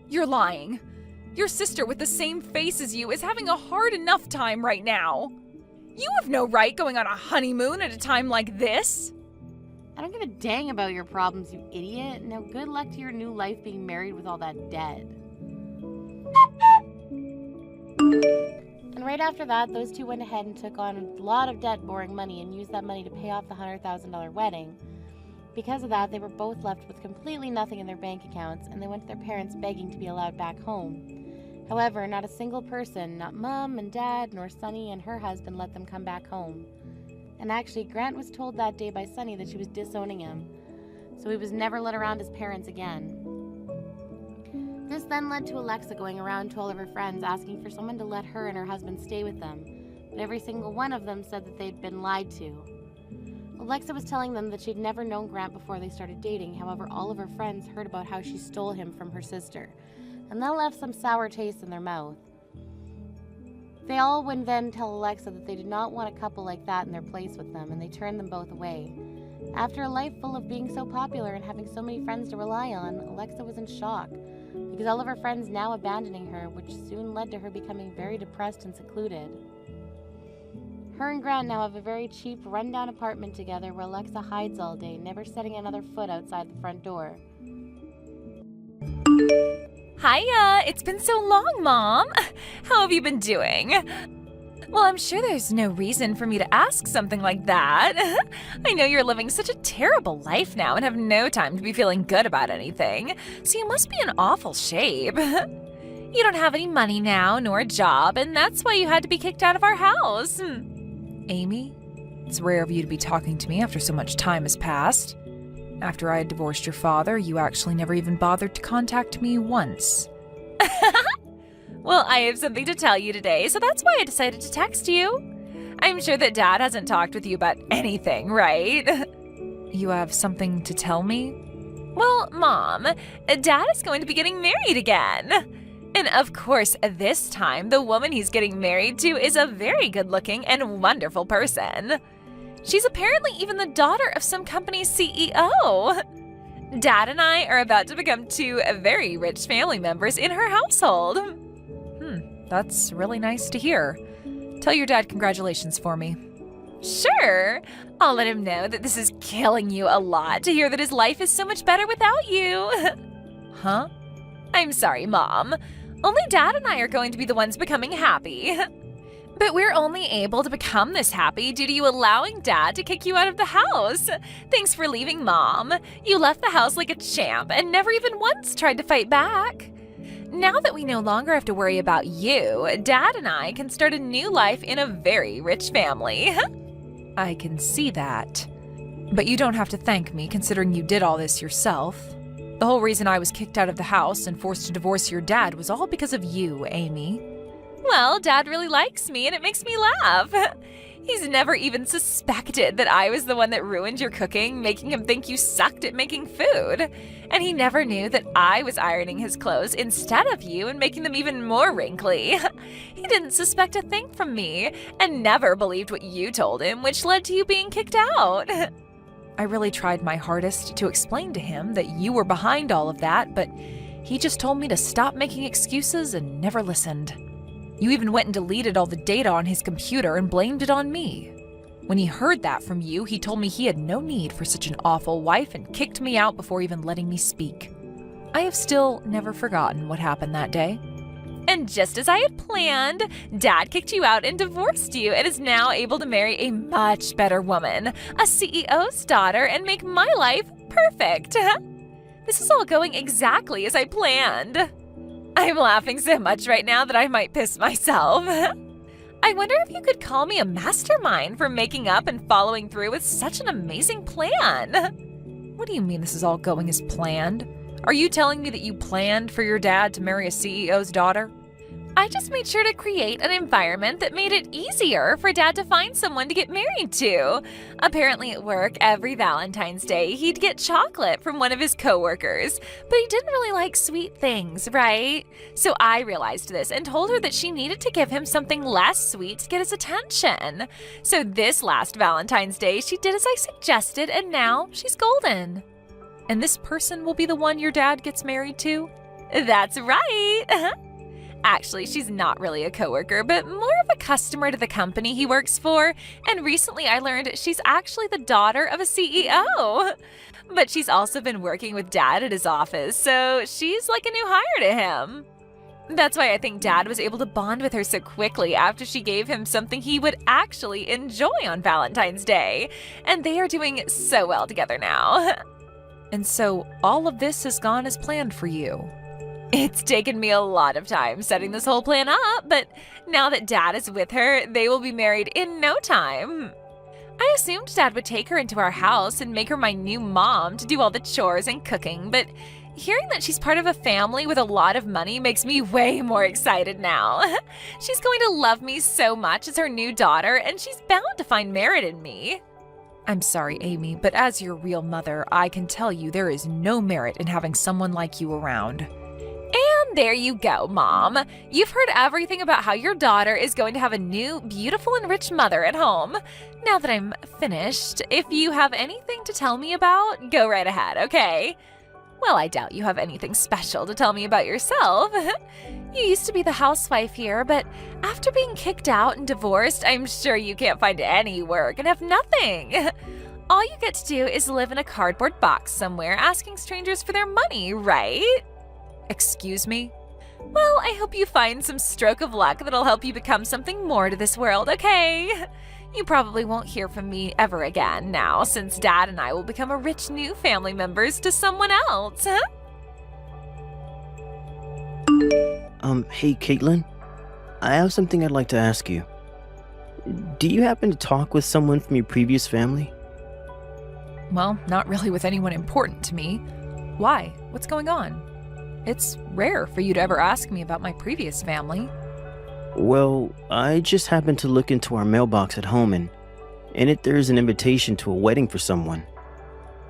You're lying. Your sister with the same face as you is having a hard enough time right now. You have no right going on a honeymoon at a time like this. I don't give a dang about your problems, you idiot. Now good luck to your new life being married with all that debt. And right after that, those two went ahead and took on a lot of debt borrowing money and used that money to pay off the $100,000 wedding. Because of that, they were both left with completely nothing in their bank accounts, and they went to their parents begging to be allowed back home. However, not a single person, not Mom and Dad, nor Sunny and her husband, let them come back home. And actually, Grant was told that day by Sunny that she was disowning him, so he was never let around his parents again. This then led to Alexa going around to all of her friends asking for someone to let her and her husband stay with them, but every single one of them said that they'd been lied to. Alexa was telling them that she'd never known Grant before they started dating. However, all of her friends heard about how she stole him from her sister, and that left some sour taste in their mouth. They all would then tell Alexa that they did not want a couple like that in their place with them, and they turned them both away. After a life full of being so popular and having so many friends to rely on, Alexa was in shock, because all of her friends now abandoning her, which soon led to her becoming very depressed and secluded. Her and Grant now have a very cheap, rundown apartment together where Alexa hides all day, never setting another foot outside the front door. Hiya! It's been so long, Mom! How have you been doing? Well, I'm sure there's no reason for me to ask something like that. I know you're living such a terrible life now and have no time to be feeling good about anything, so you must be in awful shape. You don't have any money now, nor a job, and that's why you had to be kicked out of our house. Amy, it's rare of you to be talking to me after so much time has passed. After I had divorced your father, you actually never even bothered to contact me once. Well, I have something to tell you today, so that's why I decided to text you. I'm sure that Dad hasn't talked with you about anything, right? You have something to tell me? Well, Mom, Dad is going to be getting married again. And of course, this time, the woman he's getting married to is a very good-looking and wonderful person. She's apparently even the daughter of some company's CEO. Dad and I are about to become two very rich family members in her household. That's really nice to hear. Tell your dad congratulations for me. Sure. I'll let him know that this is killing you a lot to hear that his life is so much better without you. Huh? I'm sorry, Mom. Only Dad and I are going to be the ones becoming happy. But we're only able to become this happy due to you allowing Dad to kick you out of the house. Thanks for leaving, Mom. You left the house like a champ and never even once tried to fight back. Now that we no longer have to worry about you, Dad and I can start a new life in a very rich family. I can see that. But you don't have to thank me, considering you did all this yourself. The whole reason I was kicked out of the house and forced to divorce your dad was all because of you, Amy. Well, Dad really likes me, and it makes me laugh. He's never even suspected that I was the one that ruined your cooking, making him think you sucked at making food. And he never knew that I was ironing his clothes instead of you and making them even more wrinkly. He didn't suspect a thing from me and never believed what you told him, which led to you being kicked out. I really tried my hardest to explain to him that you were behind all of that, but he just told me to stop making excuses and never listened. You even went and deleted all the data on his computer and blamed it on me. When he heard that from you, he told me he had no need for such an awful wife and kicked me out before even letting me speak. I have still never forgotten what happened that day. And just as I had planned, Dad kicked you out and divorced you and is now able to marry a much better woman, a CEO's daughter, and make my life perfect. This is all going exactly as I planned. I'm laughing so much right now that I might piss myself. I wonder if you could call me a mastermind for making up and following through with such an amazing plan. What do you mean this is all going as planned? Are you telling me that you planned for your dad to marry a CEO's daughter? I just made sure to create an environment that made it easier for Dad to find someone to get married to. Apparently at work, every Valentine's Day, he'd get chocolate from one of his coworkers, but he didn't really like sweet things, right? So I realized this and told her that she needed to give him something less sweet to get his attention. So this last Valentine's Day, she did as I suggested, and now she's golden. And this person will be the one your dad gets married to? That's right! Actually, she's not really a coworker, but more of a customer to the company he works for. And recently I learned she's actually the daughter of a CEO. But she's also been working with Dad at his office, so she's like a new hire to him. That's why I think Dad was able to bond with her so quickly after she gave him something he would actually enjoy on Valentine's Day. And they are doing so well together now. And so all of this has gone as planned for you. It's taken me a lot of time setting this whole plan up, but now that Dad is with her, they will be married in no time. I assumed Dad would take her into our house and make her my new mom to do all the chores and cooking, but hearing that she's part of a family with a lot of money makes me way more excited now. She's going to love me so much as her new daughter, and she's bound to find merit in me. I'm sorry, Amy, but as your real mother, I can tell you there is no merit in having someone like you around. And there you go, Mom. You've heard everything about how your daughter is going to have a new, beautiful, and rich mother at home. Now that I'm finished, if you have anything to tell me about, go right ahead, okay? Well, I doubt you have anything special to tell me about yourself. You used to be the housewife here, but after being kicked out and divorced, I'm sure you can't find any work and have nothing. All you get to do is live in a cardboard box somewhere asking strangers for their money, right? Excuse me? Well, I hope you find some stroke of luck that'll help you become something more to this world, okay? You probably won't hear from me ever again now, since Dad and I will become a rich new family members to someone else, huh? Hey, Caitlin. I have something I'd like to ask you. Do you happen to talk with someone from your previous family? Well, not really with anyone important to me. Why? What's going on? It's rare for you to ever ask me about my previous family. Well, I just happened to look into our mailbox at home, and in it there's an invitation to a wedding for someone.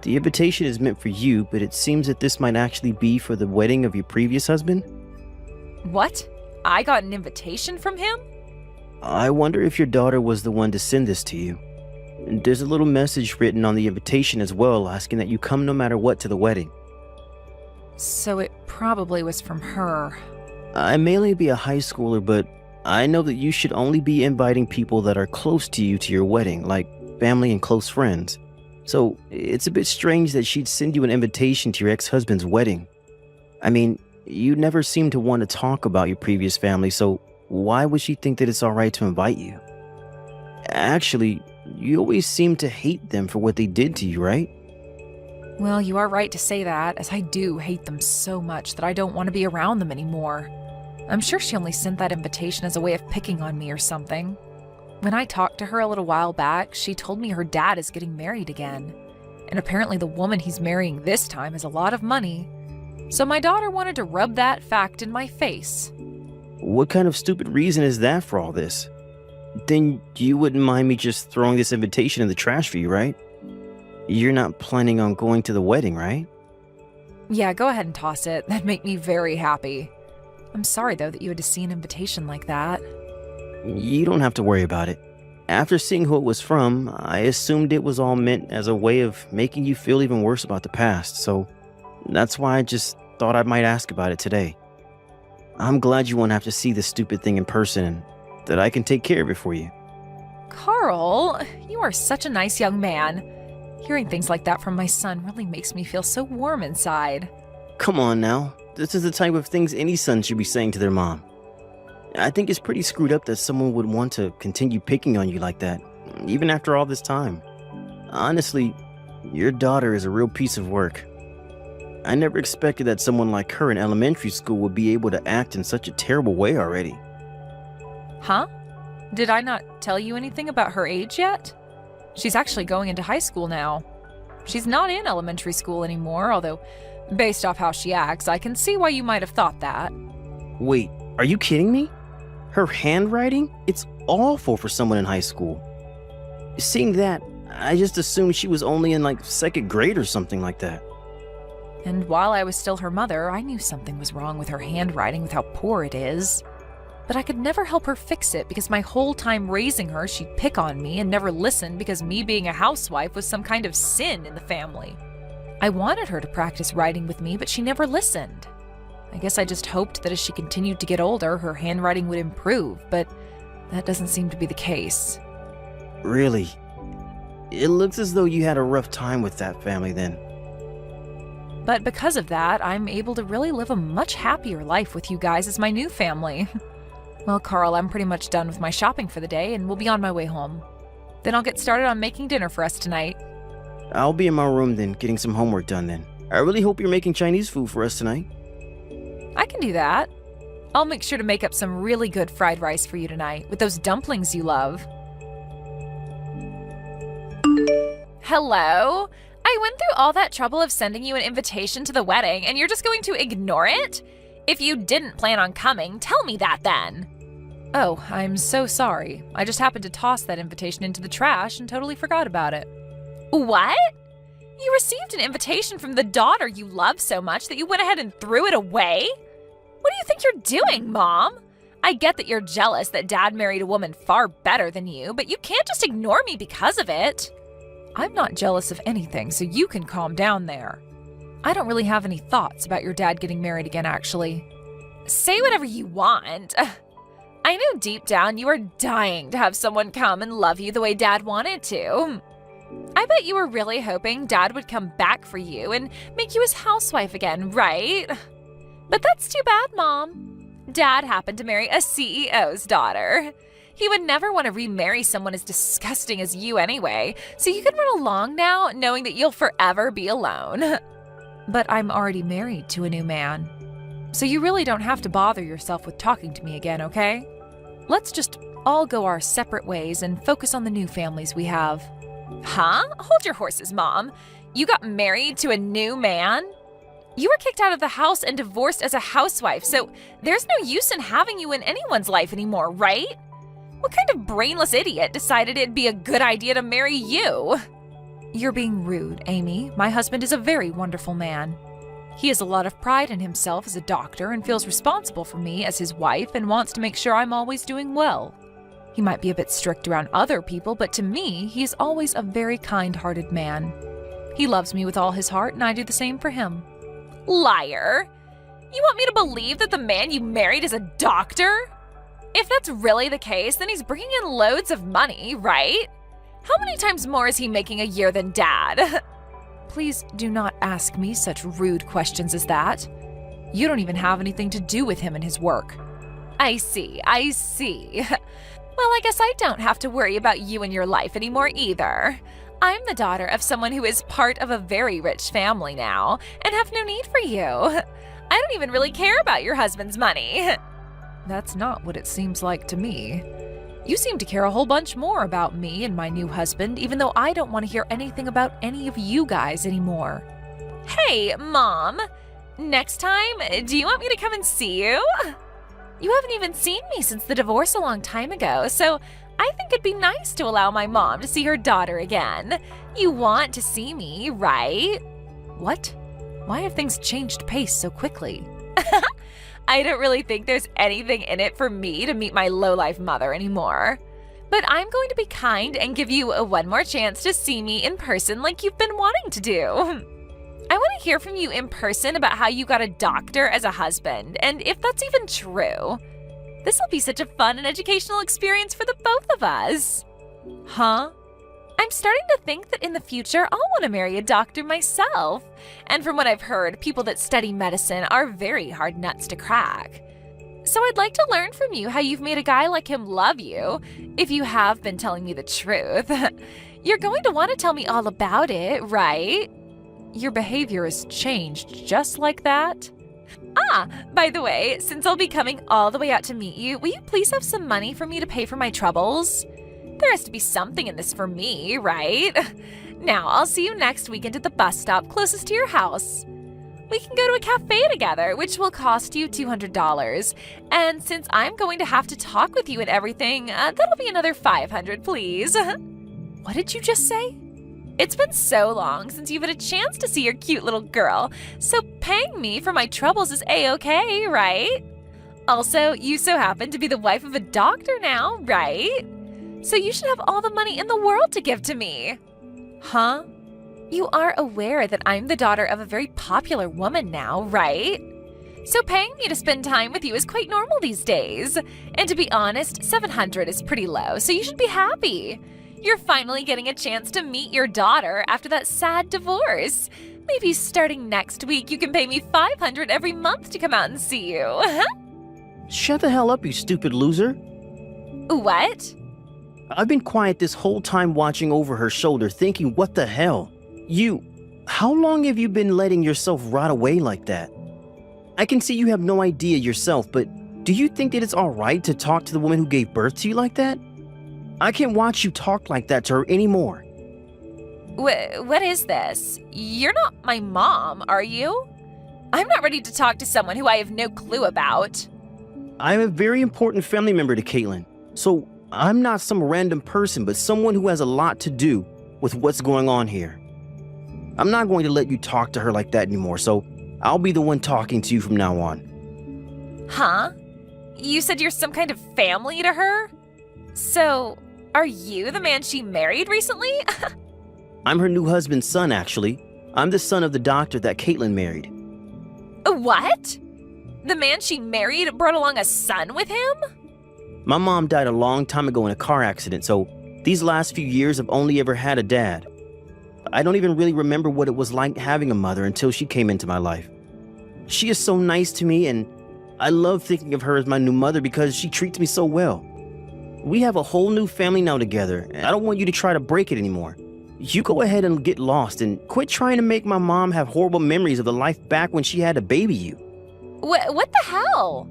The invitation is meant for you, but it seems that this might actually be for the wedding of your previous husband. What? I got an invitation from him? I wonder if your daughter was the one to send this to you. And there's a little message written on the invitation as well, asking that you come no matter what to the wedding. So it probably was from her. I may only be a high schooler, but I know that you should only be inviting people that are close to you to your wedding, like family and close friends. So it's a bit strange that she'd send you an invitation to your ex-husband's wedding. I mean, you never seem to want to talk about your previous family, so why would she think that it's alright to invite you? Actually, you always seem to hate them for what they did to you, right? Well, you are right to say that, as I do hate them so much that I don't want to be around them anymore. I'm sure she only sent that invitation as a way of picking on me or something. When I talked to her a little while back, she told me her dad is getting married again. And apparently the woman he's marrying this time has a lot of money. So my daughter wanted to rub that fact in my face. What kind of stupid reason is that for all this? Then you wouldn't mind me just throwing this invitation in the trash for you, right? You're not planning on going to the wedding, right? Yeah, go ahead and toss it. That'd make me very happy. I'm sorry, though, that you had to see an invitation like that. You don't have to worry about it. After seeing who it was from, I assumed it was all meant as a way of making you feel even worse about the past, so that's why I just thought I might ask about it today. I'm glad you won't have to see this stupid thing in person and that I can take care of it for you. Carl, you are such a nice young man. Hearing things like that from my son really makes me feel so warm inside. Come on now. This is the type of things any son should be saying to their mom. I think it's pretty screwed up that someone would want to continue picking on you like that, even after all this time. Honestly, your daughter is a real piece of work. I never expected that someone like her in elementary school would be able to act in such a terrible way already. Huh? Did I not tell you anything about her age yet? She's actually going into high school now. She's not in elementary school anymore, although, based off how she acts, I can see why you might have thought that. Wait, are you kidding me? Her handwriting? It's awful for someone in high school. Seeing that, I just assumed she was only in like second grade or something like that. And while I was still her mother, I knew something was wrong with her handwriting with how poor it is. But I could never help her fix it because my whole time raising her, she'd pick on me and never listen because me being a housewife was some kind of sin in the family. I wanted her to practice writing with me, but she never listened. I guess I just hoped that as she continued to get older, her handwriting would improve, but that doesn't seem to be the case. Really? It looks as though you had a rough time with that family then. But because of that, I'm able to really live a much happier life with you guys as my new family. Well, Carl, I'm pretty much done with my shopping for the day and will be on my way home. Then I'll get started on making dinner for us tonight. I'll be in my room then, getting some homework done then. I really hope you're making Chinese food for us tonight. I can do that. I'll make sure to make up some really good fried rice for you tonight with those dumplings you love. Hello? I went through all that trouble of sending you an invitation to the wedding and you're just going to ignore it? If you didn't plan on coming, tell me that then. Oh, I'm so sorry. I just happened to toss that invitation into the trash and totally forgot about it. What? You received an invitation from the daughter you love so much that you went ahead and threw it away? What do you think you're doing, Mom? I get that you're jealous that Dad married a woman far better than you, but you can't just ignore me because of it. I'm not jealous of anything, so you can calm down there. I don't really have any thoughts about your dad getting married again, actually. Say whatever you want. I know deep down you are dying to have someone come and love you the way Dad wanted to. I bet you were really hoping Dad would come back for you and make you his housewife again, right? But that's too bad, Mom. Dad happened to marry a CEO's daughter. He would never want to remarry someone as disgusting as you anyway, so you can run along now knowing that you'll forever be alone. But I'm already married to a new man, so you really don't have to bother yourself with talking to me again, okay? Let's just all go our separate ways and focus on the new families we have. Huh? Hold your horses, Mom. You got married to a new man? You were kicked out of the house and divorced as a housewife, so there's no use in having you in anyone's life anymore, right? What kind of brainless idiot decided it'd be a good idea to marry you? You're being rude, Amy. My husband is a very wonderful man. He has a lot of pride in himself as a doctor and feels responsible for me as his wife and wants to make sure I'm always doing well. He might be a bit strict around other people, but to me, he is always a very kind-hearted man. He loves me with all his heart, and I do the same for him. Liar! You want me to believe that the man you married is a doctor? If that's really the case, then he's bringing in loads of money, right? How many times more is he making a year than Dad? Please do not ask me such rude questions as that. You don't even have anything to do with him and his work. I see. Well, I guess I don't have to worry about you and your life anymore either. I'm the daughter of someone who is part of a very rich family now and have no need for you. I don't even really care about your husband's money. That's not what it seems like to me. You seem to care a whole bunch more about me and my new husband, even though I don't want to hear anything about any of you guys anymore. Hey, Mom. Next time, do you want me to come and see you? You haven't even seen me since the divorce a long time ago, so I think it'd be nice to allow my mom to see her daughter again. You want to see me, right? What? Why have things changed pace so quickly? I don't really think there's anything in it for me to meet my lowlife mother anymore. But I'm going to be kind and give you one more chance to see me in person like you've been wanting to do. I want to hear from you in person about how you got a doctor as a husband, and if that's even true. This will be such a fun and educational experience for the both of us. Huh? I'm starting to think that in the future I'll want to marry a doctor myself. And from what I've heard, people that study medicine are very hard nuts to crack. So I'd like to learn from you how you've made a guy like him love you, if you have been telling me the truth. You're going to want to tell me all about it, right? Your behavior has changed just like that. Ah, by the way, since I'll be coming all the way out to meet you, will you please have some money for me to pay for my troubles? There has to be something in this for me, right? Now, I'll see you next weekend at the bus stop closest to your house. We can go to a cafe together, which will cost you $200. And since I'm going to have to talk with you and everything, that'll be another $500, please. What did you just say? It's been so long since you've had a chance to see your cute little girl, so paying me for my troubles is A-okay, right? Also, you so happen to be the wife of a doctor now, right? So you should have all the money in the world to give to me. Huh? You are aware that I'm the daughter of a very popular woman now, right? So paying me to spend time with you is quite normal these days. And to be honest, $700 is pretty low, so you should be happy. You're finally getting a chance to meet your daughter after that sad divorce. Maybe starting next week you can pay me $500 every month to come out and see you. Shut the hell up, you stupid loser. What? I've been quiet this whole time watching over her shoulder thinking, what the hell? How long have you been letting yourself rot away like that? I can see you have no idea yourself, but do you think that it's alright to talk to the woman who gave birth to you like that? I can't watch you talk like that to her anymore. What is this? You're not my mom, are you? I'm not ready to talk to someone who I have no clue about. I am a very important family member to Caitlin, so I'm not some random person, but someone who has a lot to do with what's going on here. I'm not going to let you talk to her like that anymore, so I'll be the one talking to you from now on. Huh? You said you're some kind of family to her? So, are you the man she married recently? I'm her new husband's son, actually. I'm the son of the doctor that Caitlin married. What? The man she married brought along a son with him? My mom died a long time ago in a car accident, so these last few years I've only ever had a dad. I don't even really remember what it was like having a mother until she came into my life. She is so nice to me, and I love thinking of her as my new mother because she treats me so well. We have a whole new family now together, and I don't want you to try to break it anymore. You go ahead and get lost and quit trying to make my mom have horrible memories of the life back when she had to baby you. What the hell?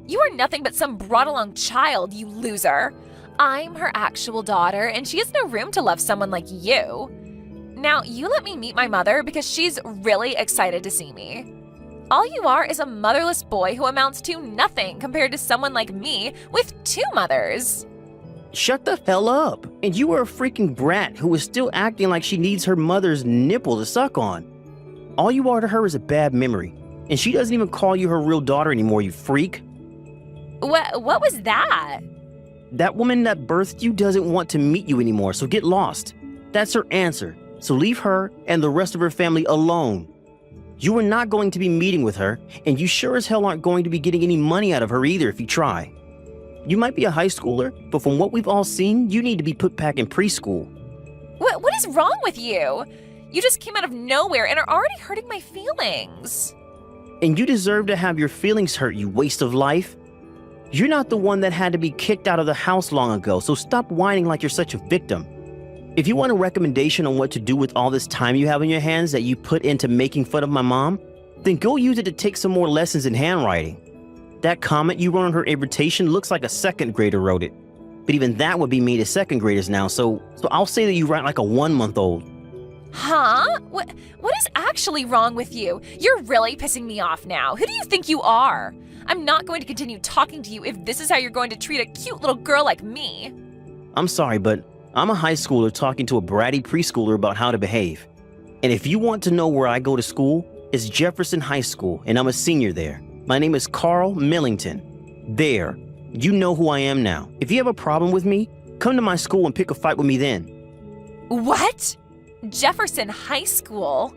You are nothing but some brought-along child, you loser. I'm her actual daughter, and she has no room to love someone like you. Now, you let me meet my mother because she's really excited to see me. All you are is a motherless boy who amounts to nothing compared to someone like me with 2 mothers. Shut the hell up. And you are a freaking brat who is still acting like she needs her mother's nipple to suck on. All you are to her is a bad memory, and she doesn't even call you her real daughter anymore, you freak. What was that? That woman that birthed you doesn't want to meet you anymore, so get lost. That's her answer. So leave her and the rest of her family alone. You are not going to be meeting with her, and you sure as hell aren't going to be getting any money out of her either if you try. You might be a high schooler, but from what we've all seen, you need to be put back in preschool. What is wrong with you? You just came out of nowhere and are already hurting my feelings. And you deserve to have your feelings hurt, you waste of life. You're not the one that had to be kicked out of the house long ago, so stop whining like you're such a victim. If you want a recommendation on what to do with all this time you have on your hands that you put into making fun of my mom, then go use it to take some more lessons in handwriting. That comment you wrote on her invitation looks like a 2nd grader wrote it. But even that would be mean to 2nd graders now, so I'll say that you write like a 1-month-old. Huh? What is actually wrong with you? You're really pissing me off now. Who do you think you are? I'm not going to continue talking to you if this is how you're going to treat a cute little girl like me. I'm sorry, but I'm a high schooler talking to a bratty preschooler about how to behave. And if you want to know where I go to school, it's Jefferson High School, and I'm a senior there. My name is Carl Millington. There. You know who I am now. If you have a problem with me, come to my school and pick a fight with me then. What? Jefferson High School?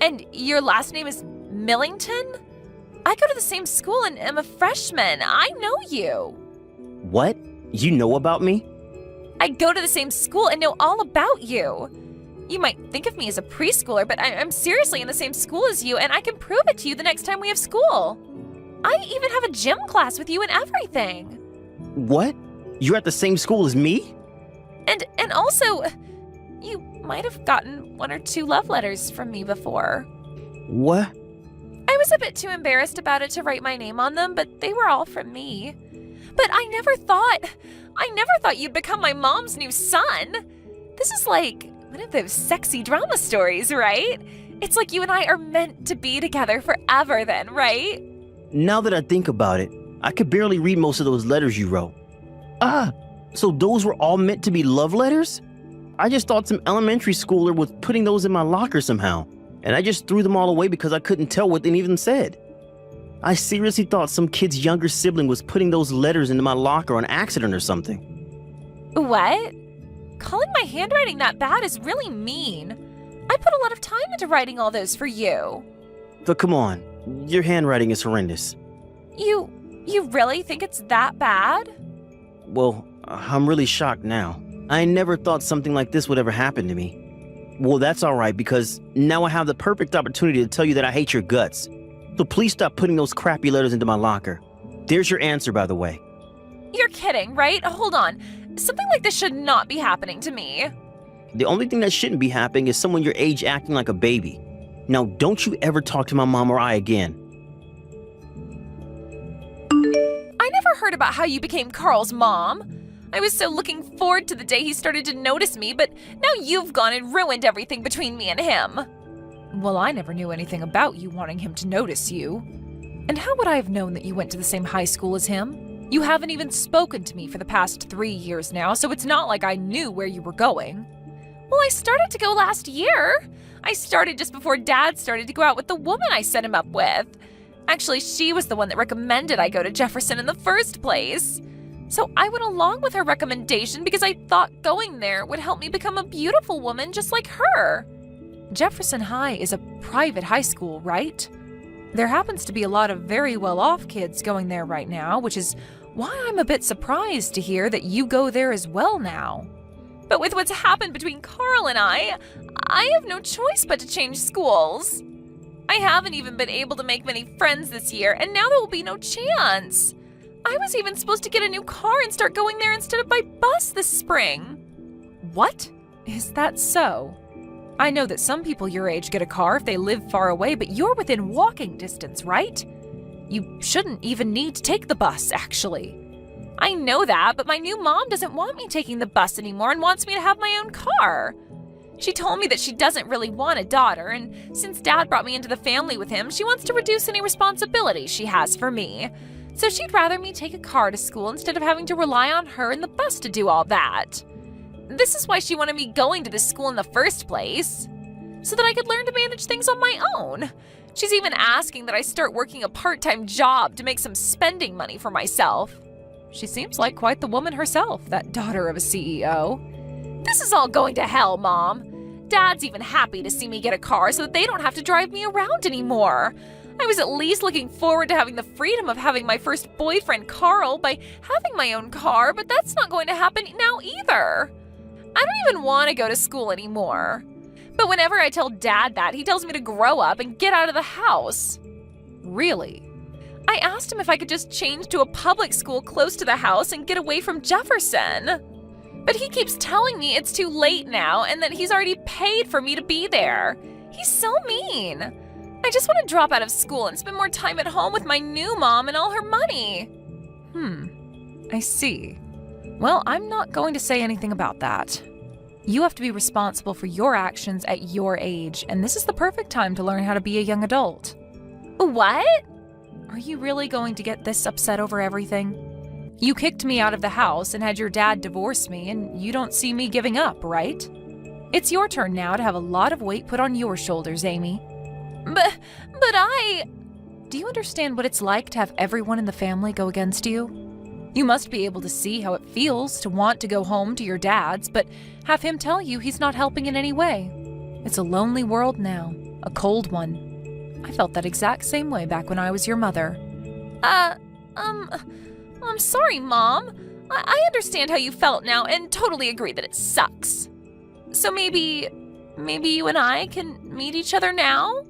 And your last name is Millington? I go to the same school and am a freshman. I know you. What? You know about me? I go to the same school and know all about you. You might think of me as a preschooler, but I'm seriously in the same school as you, and I can prove it to you the next time we have school. I even have a gym class with you and everything. What? You're at the same school as me? And also, you might have gotten 1 or 2 love letters from me before. What? I was a bit too embarrassed about it to write my name on them, but they were all from me. But I never thought you'd become my mom's new son. This is like one of those sexy drama stories, right? It's like you and I are meant to be together forever then, right? Now that I think about it, I could barely read most of those letters you wrote. So those were all meant to be love letters? I just thought some elementary schooler was putting those in my locker somehow, and I just threw them all away because I couldn't tell what they even said. I seriously thought some kid's younger sibling was putting those letters into my locker on accident or something. What? Calling my handwriting that bad is really mean. I put a lot of time into writing all those for you. But come on, your handwriting is horrendous. You really think it's that bad? Well, I'm really shocked now. I never thought something like this would ever happen to me. Well, that's alright, because now I have the perfect opportunity to tell you that I hate your guts. So please stop putting those crappy letters into my locker. There's your answer, by the way. You're kidding, right? Hold on. Something like this should not be happening to me. The only thing that shouldn't be happening is someone your age acting like a baby. Now, don't you ever talk to my mom or I again. I never heard about how you became Carl's mom. I was so looking forward to the day he started to notice me, but now you've gone and ruined everything between me and him. Well, I never knew anything about you wanting him to notice you. And how would I have known that you went to the same high school as him? You haven't even spoken to me for the past 3 years now, so it's not like I knew where you were going. Well, I started to go last year. I started just before Dad started to go out with the woman I set him up with. Actually, she was the one that recommended I go to Jefferson in the first place. So I went along with her recommendation because I thought going there would help me become a beautiful woman just like her. Jefferson High is a private high school, right? There happens to be a lot of very well-off kids going there right now, which is why I'm a bit surprised to hear that you go there as well now. But with what's happened between Carl and I have no choice but to change schools. I haven't even been able to make many friends this year, and now there will be no chance. I was even supposed to get a new car and start going there instead of by bus this spring. What? Is that so? I know that some people your age get a car if they live far away, but you're within walking distance, right? You shouldn't even need to take the bus, actually. I know that, but my new mom doesn't want me taking the bus anymore and wants me to have my own car. She told me that she doesn't really want a daughter, and since Dad brought me into the family with him, she wants to reduce any responsibility she has for me. So she'd rather me take a car to school instead of having to rely on her and the bus to do all that. This is why she wanted me going to this school in the first place, so that I could learn to manage things on my own. She's even asking that I start working a part-time job to make some spending money for myself. She seems like quite the woman herself, that daughter of a CEO. This is all going to hell, Mom. Dad's even happy to see me get a car so that they don't have to drive me around anymore. I was at least looking forward to having the freedom of having my first boyfriend, Carl, by having my own car, but that's not going to happen now either. I don't even want to go to school anymore. But whenever I tell Dad that, he tells me to grow up and get out of the house. Really? I asked him if I could just change to a public school close to the house and get away from Jefferson. But he keeps telling me it's too late now and that he's already paid for me to be there. He's so mean. I just want to drop out of school and spend more time at home with my new mom and all her money. I see. Well, I'm not going to say anything about that. You have to be responsible for your actions at your age, and this is the perfect time to learn how to be a young adult. What? Are you really going to get this upset over everything? You kicked me out of the house and had your dad divorce me, and you don't see me giving up, right? It's your turn now to have a lot of weight put on your shoulders, Amy. But I... Do you understand what it's like to have everyone in the family go against you? You must be able to see how it feels to want to go home to your dad's, but have him tell you he's not helping in any way. It's a lonely world now, a cold one. I felt that exact same way back when I was your mother. I'm sorry, Mom. I understand how you felt now and totally agree that it sucks. So maybe you and I can meet each other now?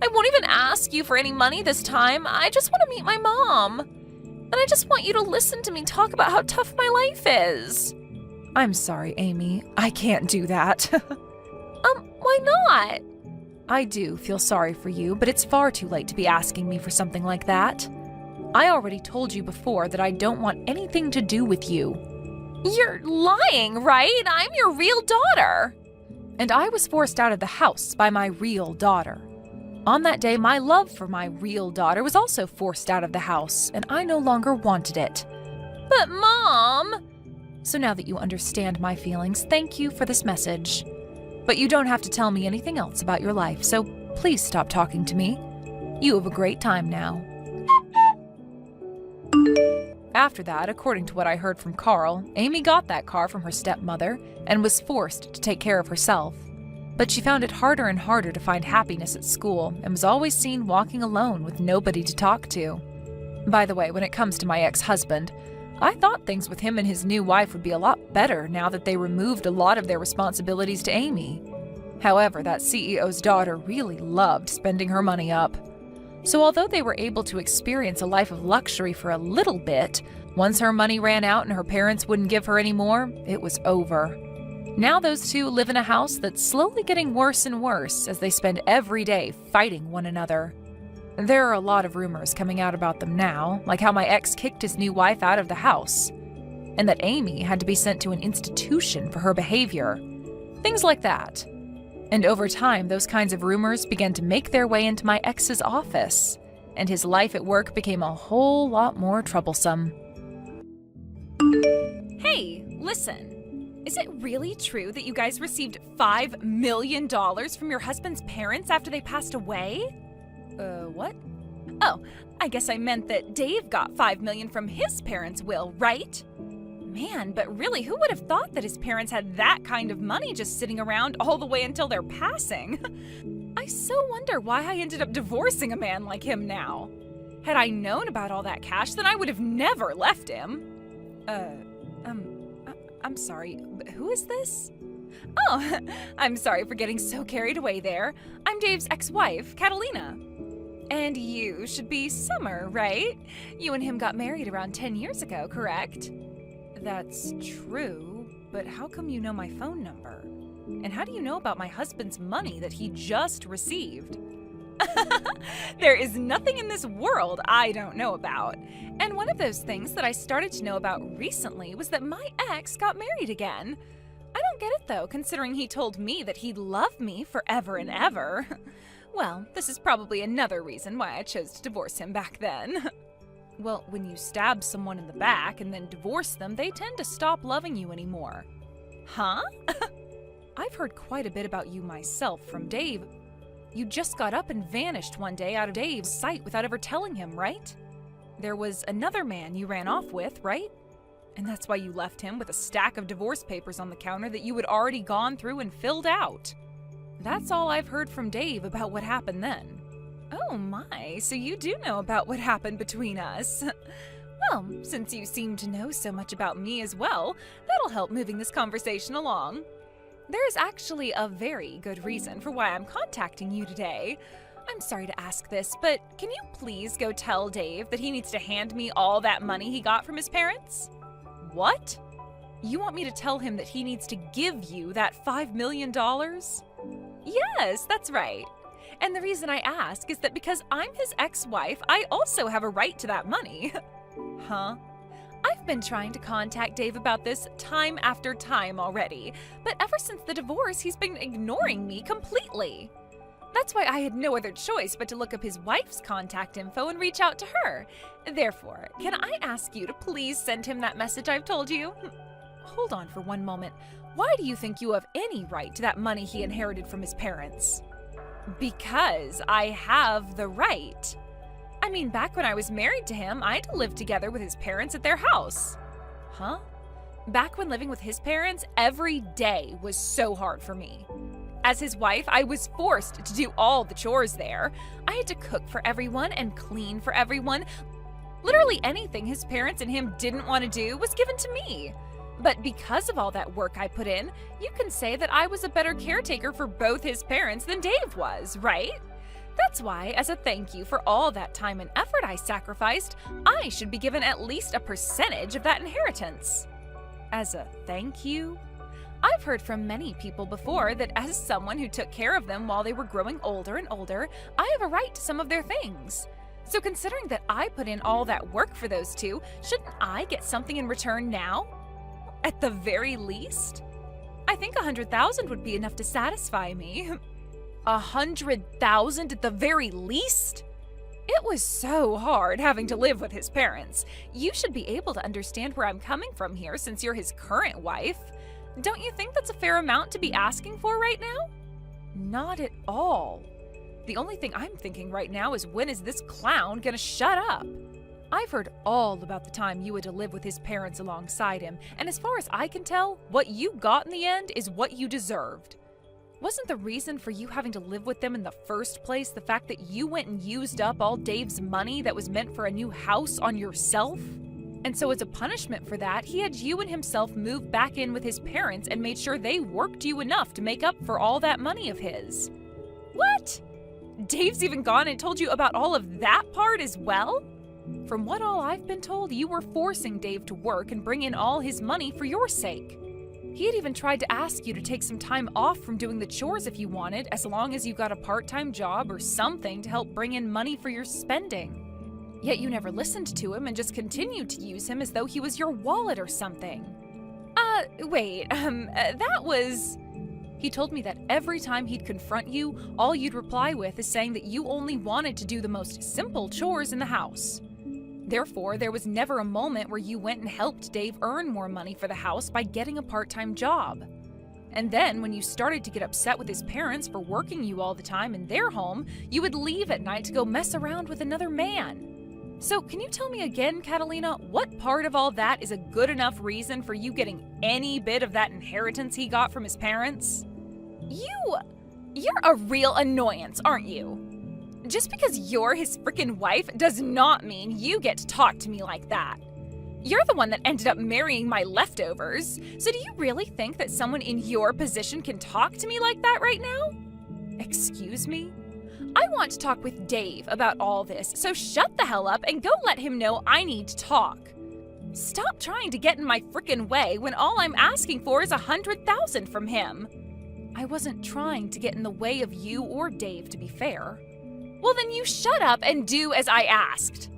I won't even ask you for any money this time. I just want to meet my mom. And I just want you to listen to me talk about how tough my life is. I'm sorry, Amy. I can't do that. Why not? I do feel sorry for you, but it's far too late to be asking me for something like that. I already told you before that I don't want anything to do with you. You're lying, right? I'm your real daughter. And I was forced out of the house by my real daughter. On that day, my love for my real daughter was also forced out of the house, and I no longer wanted it. But Mom! So now that you understand my feelings, thank you for this message. But you don't have to tell me anything else about your life, so please stop talking to me. You have a great time now. After that, according to what I heard from Carl, Amy got that car from her stepmother and was forced to take care of herself. But she found it harder and harder to find happiness at school and was always seen walking alone with nobody to talk to. By the way, when it comes to my ex-husband, I thought things with him and his new wife would be a lot better now that they removed a lot of their responsibilities to Amy. However, that CEO's daughter really loved spending her money up. So although they were able to experience a life of luxury for a little bit, once her money ran out and her parents wouldn't give her any more, it was over. Now those two live in a house that's slowly getting worse and worse as they spend every day fighting one another. There are a lot of rumors coming out about them now, like how my ex kicked his new wife out of the house, and that Amy had to be sent to an institution for her behavior. Things like that. And over time, those kinds of rumors began to make their way into my ex's office, and his life at work became a whole lot more troublesome. Hey, listen. Is it really true that you guys received $5 million from your husband's parents after they passed away? What? Oh, I guess I meant that Dave got $5 million from his parents' will, right? Man, but really, who would have thought that his parents had that kind of money just sitting around all the way until their passing? I so wonder why I ended up divorcing a man like him now. Had I known about all that cash, then I would have never left him. I'm sorry, but who is this? Oh, I'm sorry for getting so carried away there. I'm Dave's ex-wife, Catalina. And you should be Summer, right? You and him got married around 10 years ago, correct? That's true, but how come you know my phone number? And how do you know about my husband's money that he just received? There is nothing in this world I don't know about. And one of those things that I started to know about recently was that my ex got married again. I don't get it though, considering he told me that he'd love me forever and ever. Well, this is probably another reason why I chose to divorce him back then. Well, when you stab someone in the back and then divorce them, they tend to stop loving you anymore. Huh? I've heard quite a bit about you myself from Dave. You just got up and vanished one day out of Dave's sight without ever telling him, right? There was another man you ran off with, right? And that's why you left him with a stack of divorce papers on the counter that you had already gone through and filled out. That's all I've heard from Dave about what happened then. Oh my, so you do know about what happened between us. Well, since you seem to know so much about me as well, that'll help moving this conversation along. There is actually a very good reason for why I'm contacting you today. I'm sorry to ask this, but can you please go tell Dave that he needs to hand me all that money he got from his parents? What? You want me to tell him that he needs to give you that $5 million? Yes, that's right. And the reason I ask is that because I'm his ex-wife, I also have a right to that money. Huh? I've been trying to contact Dave about this time after time already, but ever since the divorce, he's been ignoring me completely. That's why I had no other choice but to look up his wife's contact info and reach out to her. Therefore, can I ask you to please send him that message I've told you? Hold on for one moment. Why do you think you have any right to that money he inherited from his parents? Because I have the right. I mean, back when I was married to him, I'd lived together with his parents at their house. Huh? Back when living with his parents, every day was so hard for me. As his wife, I was forced to do all the chores there. I had to cook for everyone and clean for everyone. Literally anything his parents and him didn't want to do was given to me. But because of all that work I put in, you can say that I was a better caretaker for both his parents than Dave was, right? That's why, as a thank you for all that time and effort I sacrificed, I should be given at least a percentage of that inheritance. As a thank you? I've heard from many people before that as someone who took care of them while they were growing older and older, I have a right to some of their things. So considering that I put in all that work for those two, shouldn't I get something in return now? At the very least? I think $100,000 would be enough to satisfy me. $100,000 at the very least? It was so hard having to live with his parents. You should be able to understand where I'm coming from here since you're his current wife. Don't you think that's a fair amount to be asking for right now? Not at all. The only thing I'm thinking right now is when is this clown gonna shut up? I've heard all about the time you had to live with his parents alongside him, and as far as I can tell, what you got in the end is what you deserved. Wasn't the reason for you having to live with them in the first place the fact that you went and used up all Dave's money that was meant for a new house on yourself? And so as a punishment for that, he had you and himself move back in with his parents and made sure they worked you enough to make up for all that money of his. What? Dave's even gone and told you about all of that part as well? From what all I've been told, you were forcing Dave to work and bring in all his money for your sake. He had even tried to ask you to take some time off from doing the chores if you wanted, as long as you got a part-time job or something to help bring in money for your spending. Yet you never listened to him and just continued to use him as though he was your wallet or something. That was... He told me that every time he'd confront you, all you'd reply with is saying that you only wanted to do the most simple chores in the house. Therefore, there was never a moment where you went and helped Dave earn more money for the house by getting a part-time job. And then, when you started to get upset with his parents for working you all the time in their home, you would leave at night to go mess around with another man. So, can you tell me again, Catalina, what part of all that is a good enough reason for you getting any bit of that inheritance he got from his parents? You're a real annoyance, aren't you? Just because you're his frickin' wife does not mean you get to talk to me like that. You're the one that ended up marrying my leftovers, so do you really think that someone in your position can talk to me like that right now? Excuse me? I want to talk with Dave about all this, so shut the hell up and go let him know I need to talk. Stop trying to get in my frickin' way when all I'm asking for is $100,000 from him. I wasn't trying to get in the way of you or Dave, to be fair. Well, then you shut up and do as I asked.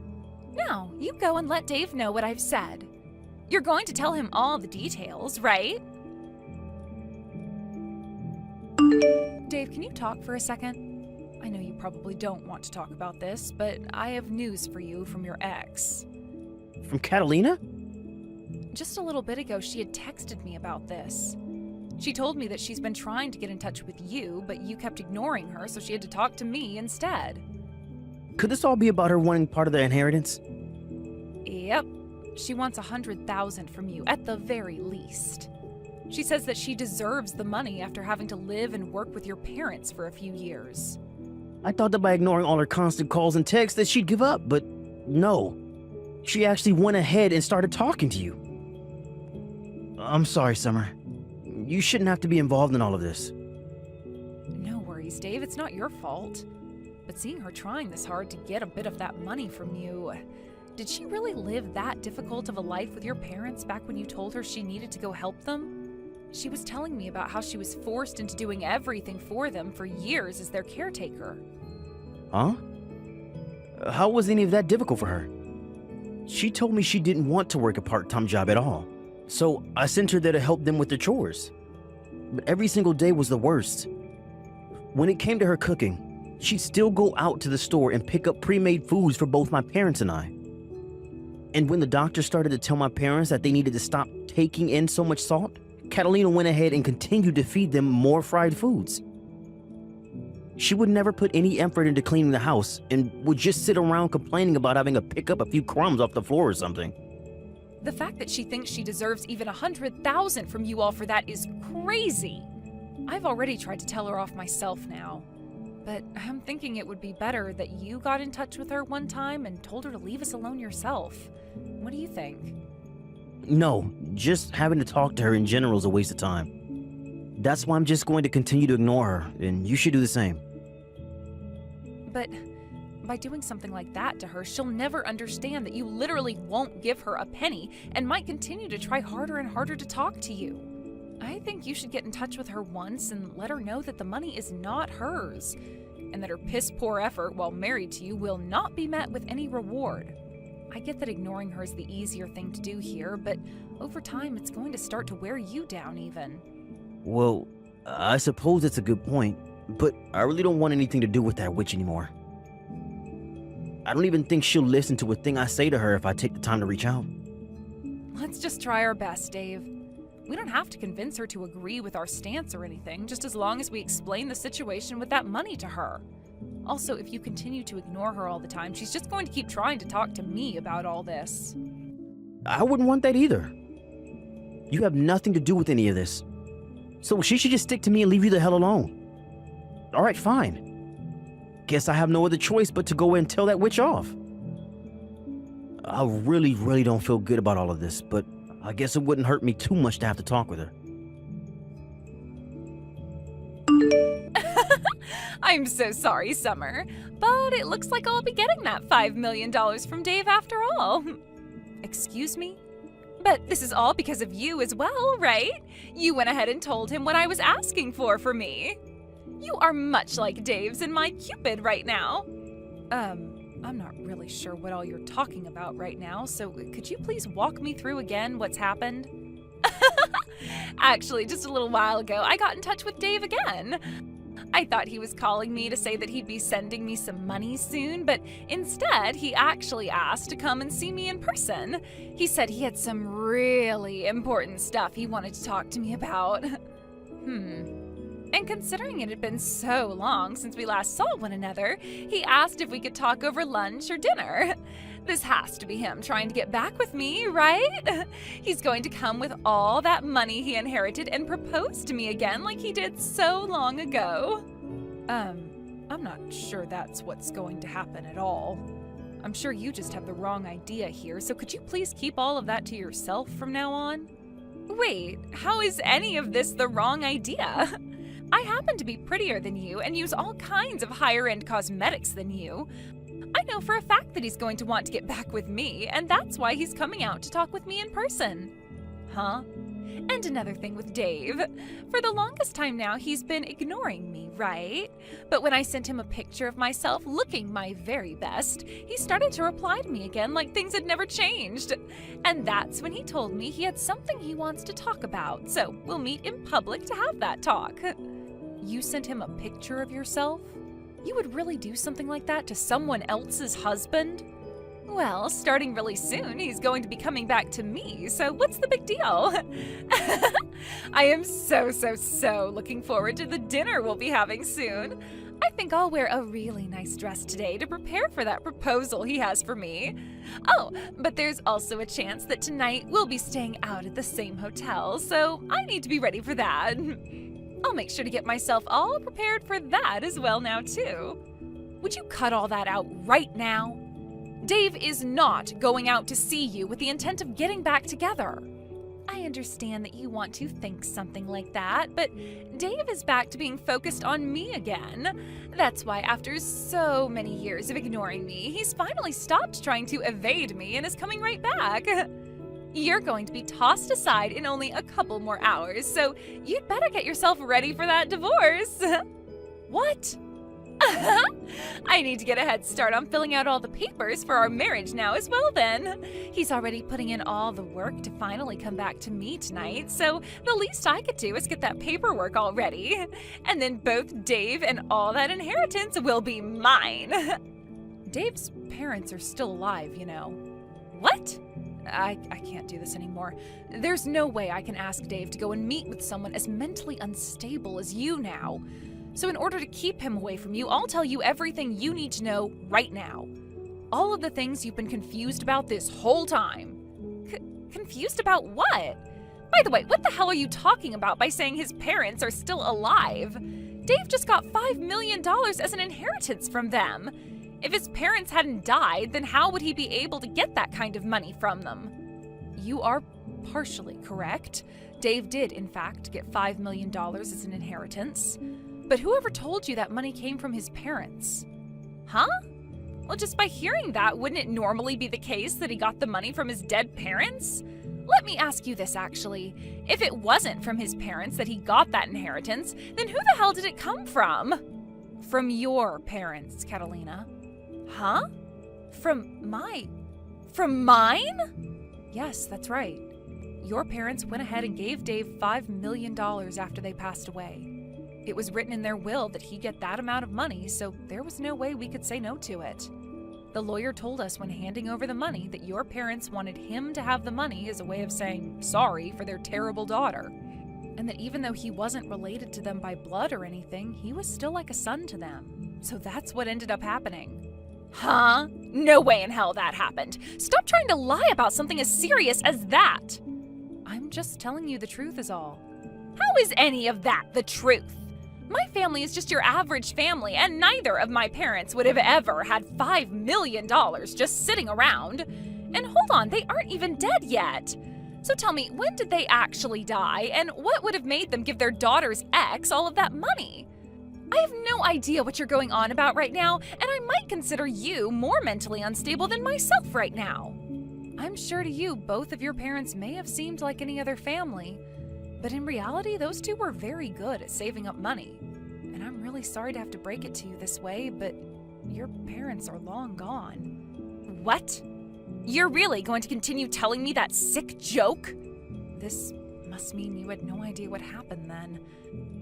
Now, you go and let Dave know what I've said. You're going to tell him all the details, right? Dave, can you talk for a second? I know you probably don't want to talk about this, but I have news for you from your ex. From Catalina? Just a little bit ago, she had texted me about this. She told me that she's been trying to get in touch with you, but you kept ignoring her, so she had to talk to me instead. Could this all be about her wanting part of the inheritance? Yep. She wants $100,000 from you, at the very least. She says that she deserves the money after having to live and work with your parents for a few years. I thought that by ignoring all her constant calls and texts that she'd give up, but no. She actually went ahead and started talking to you. I'm sorry, Summer. You shouldn't have to be involved in all of this. No worries, Dave. It's not your fault. But seeing her trying this hard to get a bit of that money from you, did she really live that difficult of a life with your parents back when you told her she needed to go help them? She was telling me about how she was forced into doing everything for them for years as their caretaker. Huh? How was any of that difficult for her? She told me she didn't want to work a part-time job at all. So I sent her there to help them with their chores. But every single day was the worst. When it came to her cooking, she'd still go out to the store and pick up pre-made foods for both my parents and I. And when the doctor started to tell my parents that they needed to stop taking in so much salt, Catalina went ahead and continued to feed them more fried foods. She would never put any effort into cleaning the house and would just sit around complaining about having to pick up a few crumbs off the floor or something. The fact that she thinks she deserves even $100,000 from you all for that is crazy. I've already tried to tell her off myself now. But I'm thinking it would be better that you got in touch with her one time and told her to leave us alone yourself. What do you think? No, just having to talk to her in general is a waste of time. That's why I'm just going to continue to ignore her, and you should do the same. But by doing something like that to her, she'll never understand that you literally won't give her a penny and might continue to try harder and harder to talk to you. I think you should get in touch with her once and let her know that the money is not hers, and that her piss-poor effort while married to you will not be met with any reward. I get that ignoring her is the easier thing to do here, but over time it's going to start to wear you down even. Well, I suppose it's a good point, but I really don't want anything to do with that witch anymore. I don't even think she'll listen to a thing I say to her if I take the time to reach out. Let's just try our best, Dave. We don't have to convince her to agree with our stance or anything, just as long as we explain the situation with that money to her. Also, if you continue to ignore her all the time, she's just going to keep trying to talk to me about all this. I wouldn't want that either. You have nothing to do with any of this. So she should just stick to me and leave you the hell alone. Alright, fine. Guess I have no other choice but to go and tell that witch off. I really, really don't feel good about all of this, but I guess it wouldn't hurt me too much to have to talk with her. I'm so sorry, Summer, but it looks like I'll be getting that $5 million from Dave after all. Excuse me? But this is all because of you as well, right? You went ahead and told him what I was asking for me. You are much like Dave's and my Cupid right now. I'm not really sure what all you're talking about right now, so could you please walk me through again what's happened? Actually, just a little while ago, I got in touch with Dave again. I thought he was calling me to say that he'd be sending me some money soon, but instead, he actually asked to come and see me in person. He said he had some really important stuff he wanted to talk to me about. And considering it had been so long since we last saw one another, he asked if we could talk over lunch or dinner. This has to be him trying to get back with me, right? He's going to come with all that money he inherited and propose to me again like he did so long ago. I'm not sure that's what's going to happen at all. I'm sure you just have the wrong idea here, so could you please keep all of that to yourself from now on? Wait, how is any of this the wrong idea? I happen to be prettier than you and use all kinds of higher-end cosmetics than you. I know for a fact that he's going to want to get back with me, and that's why he's coming out to talk with me in person. Huh? And another thing with Dave. For the longest time now, he's been ignoring me, right? But when I sent him a picture of myself looking my very best, he started to reply to me again like things had never changed. And that's when he told me he had something he wants to talk about, so we'll meet in public to have that talk. You sent him a picture of yourself? You would really do something like that to someone else's husband? Well, starting really soon, he's going to be coming back to me, so what's the big deal? I am so looking forward to the dinner we'll be having soon. I think I'll wear a really nice dress today to prepare for that proposal he has for me. Oh, but there's also a chance that tonight we'll be staying out at the same hotel, so I need to be ready for that. I'll make sure to get myself all prepared for that as well now, too. Would you cut all that out right now? Dave is not going out to see you with the intent of getting back together. I understand that you want to think something like that, but Dave is back to being focused on me again. That's why after so many years of ignoring me, he's finally stopped trying to evade me and is coming right back. You're going to be tossed aside in only a couple more hours, so you'd better get yourself ready for that divorce. What? I need to get a head start on filling out all the papers for our marriage now as well then. He's already putting in all the work to finally come back to me tonight, so the least I could do is get that paperwork all ready. And then both Dave and all that inheritance will be mine. Dave's parents are still alive, you know. What? I can't do this anymore. There's no way I can ask Dave to go and meet with someone as mentally unstable as you now. So in order to keep him away from you, I'll tell you everything you need to know right now. All of the things you've been confused about this whole time. Confused about what? By the way, what the hell are you talking about by saying his parents are still alive? Dave just got $5 million as an inheritance from them. If his parents hadn't died, then how would he be able to get that kind of money from them? You are partially correct. Dave did, in fact, get $5 million as an inheritance. But whoever told you that money came from his parents? Huh? Well, just by hearing that, wouldn't it normally be the case that he got the money from his dead parents? Let me ask you this, actually. If it wasn't from his parents that he got that inheritance, then who the hell did it come from? From your parents, Catalina. Huh? From mine? Yes, that's right. Your parents went ahead and gave Dave $5 million after they passed away. It was written in their will that he'd get that amount of money, so there was no way we could say no to it. The lawyer told us when handing over the money that your parents wanted him to have the money as a way of saying sorry for their terrible daughter, and that even though he wasn't related to them by blood or anything, he was still like a son to them. So that's what ended up happening. Huh? No way in hell that happened. Stop trying to lie about something as serious as that. I'm just telling you the truth is all. How is any of that the truth? My family is just your average family, and neither of my parents would have ever had $5 million just sitting around. And And hold on, they aren't even dead yet. So tell me, when did they actually die, and what would have made them give their daughter's ex all of that money? I have no idea what you're going on about right now, and I might consider you more mentally unstable than myself right now. I'm sure to you, both of your parents may have seemed like any other family, but in reality, those two were very good at saving up money. And I'm really sorry to have to break it to you this way, but your parents are long gone. What? You're really going to continue telling me that sick joke? This must mean you had no idea what happened then.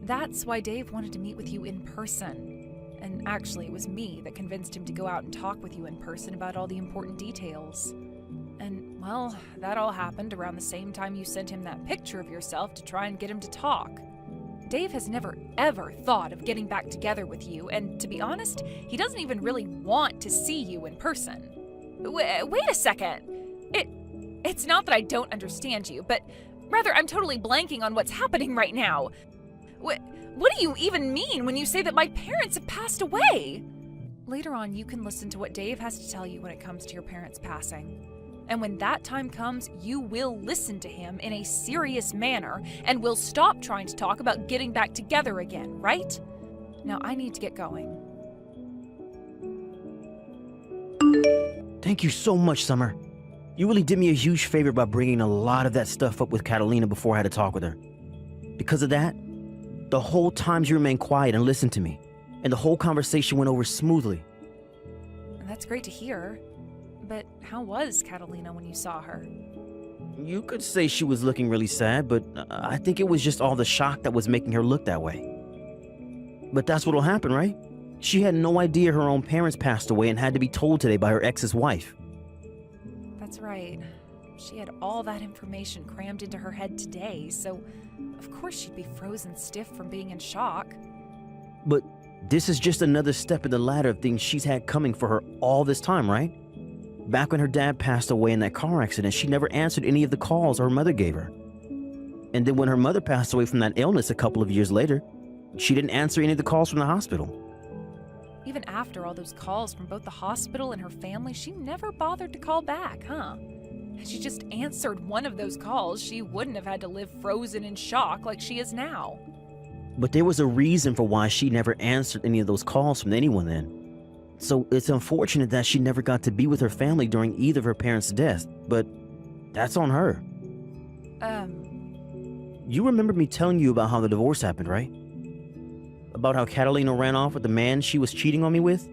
That's why Dave wanted to meet with you in person. And actually, it was me that convinced him to go out and talk with you in person about all the important details. And, well, that all happened around the same time you sent him that picture of yourself to try and get him to talk. Dave has never, ever thought of getting back together with you, and to be honest, he doesn't even really want to see you in person. Wait a second. It's not that I don't understand you, but rather I'm totally blanking on what's happening right now. What do you even mean when you say that my parents have passed away? Later on, you can listen to what Dave has to tell you when it comes to your parents passing. And when that time comes, you will listen to him in a serious manner and will stop trying to talk about getting back together again, right? Now I need to get going. Thank you so much, Summer. You really did me a huge favor by bringing a lot of that stuff up with Catalina before I had to talk with her. Because of that, the whole time you remained quiet and listened to me, and the whole conversation went over smoothly. That's great to hear. But how was Catalina when you saw her? You could say she was looking really sad, but I think it was just all the shock that was making her look that way. But that's what'll happen, right? She had no idea her own parents passed away and had to be told today by her ex's wife. That's right. She had all that information crammed into her head today, so of course she'd be frozen stiff from being in shock. But this is just another step in the ladder of things she's had coming for her all this time, right? Back when her dad passed away in that car accident, she never answered any of the calls her mother gave her. And then when her mother passed away from that illness a couple of years later, she didn't answer any of the calls from the hospital. Even after all those calls from both the hospital and her family, she never bothered to call back, huh? Had she just answered one of those calls, she wouldn't have had to live frozen in shock like she is now. But there was a reason for why she never answered any of those calls from anyone then. So it's unfortunate that she never got to be with her family during either of her parents' deaths, but that's on her. You remember me telling you about how the divorce happened, right? About how Catalina ran off with the man she was cheating on me with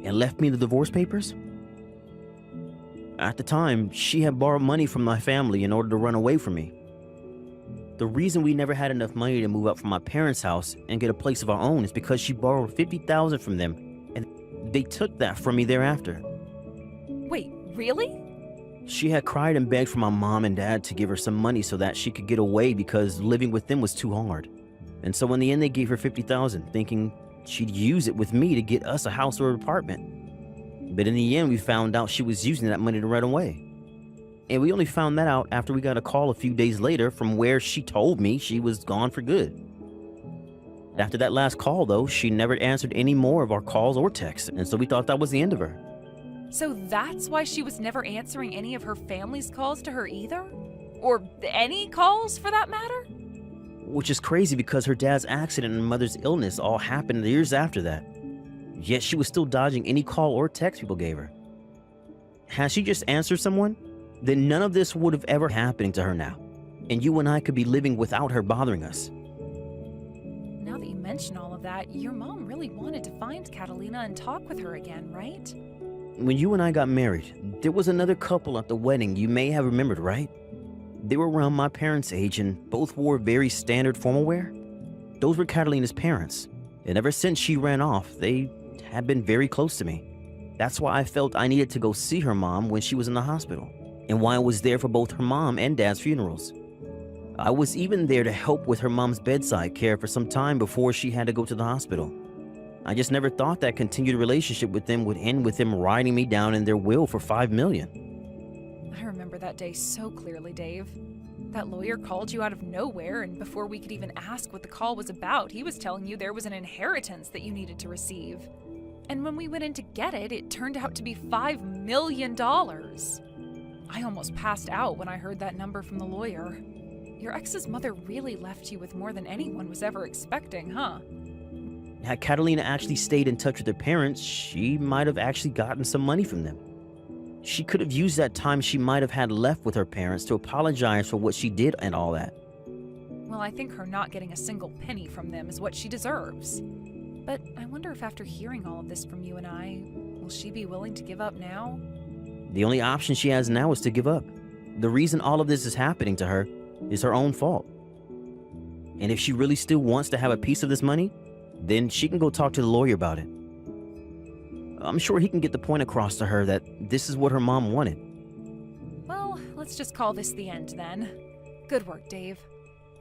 and left me the divorce papers? At the time, she had borrowed money from my family in order to run away from me. The reason we never had enough money to move out from my parents' house and get a place of our own is because she borrowed $50,000 from them, and they took that from me thereafter. Wait, really? She had cried and begged for my mom and dad to give her some money so that she could get away because living with them was too hard. And so in the end, they gave her $50,000, thinking she'd use it with me to get us a house or an apartment. But in the end, we found out she was using that money to run away. And we only found that out after we got a call a few days later from where she told me she was gone for good. After that last call, though, she never answered any more of our calls or texts, and so we thought that was the end of her. So that's why she was never answering any of her family's calls to her either? Or any calls, for that matter? Which is crazy because her dad's accident and mother's illness all happened years after that. Yet she was still dodging any call or text people gave her. Had she just answered someone, then none of this would have ever happened to her now, and you and I could be living without her bothering us. Now that you mention all of that, your mom really wanted to find Catalina and talk with her again, right? When you and I got married, there was another couple at the wedding you may have remembered, right? They were around my parents' age and both wore very standard formal wear. Those were Catalina's parents, and ever since she ran off, they had been very close to me. That's why I felt I needed to go see her mom when she was in the hospital, and why I was there for both her mom and dad's funerals. I was even there to help with her mom's bedside care for some time before she had to go to the hospital. I just never thought that continued relationship with them would end with them writing me down in their will for $5 million. I remember that day so clearly, Dave. That lawyer called you out of nowhere, and before we could even ask what the call was about, he was telling you there was an inheritance that you needed to receive. And when we went in to get it, it turned out to be $5 million. I almost passed out when I heard that number from the lawyer. Your ex's mother really left you with more than anyone was ever expecting, huh? Had Catalina actually stayed in touch with her parents, she might have actually gotten some money from them. She could have used that time she might have had left with her parents to apologize for what she did and all that. Well, I think her not getting a single penny from them is what she deserves. But I wonder if after hearing all of this from you and I, will she be willing to give up now? The only option she has now is to give up. The reason all of this is happening to her is her own fault. And if she really still wants to have a piece of this money, then she can go talk to the lawyer about it. I'm sure he can get the point across to her that this is what her mom wanted. Well, let's just call this the end then. Good work, Dave.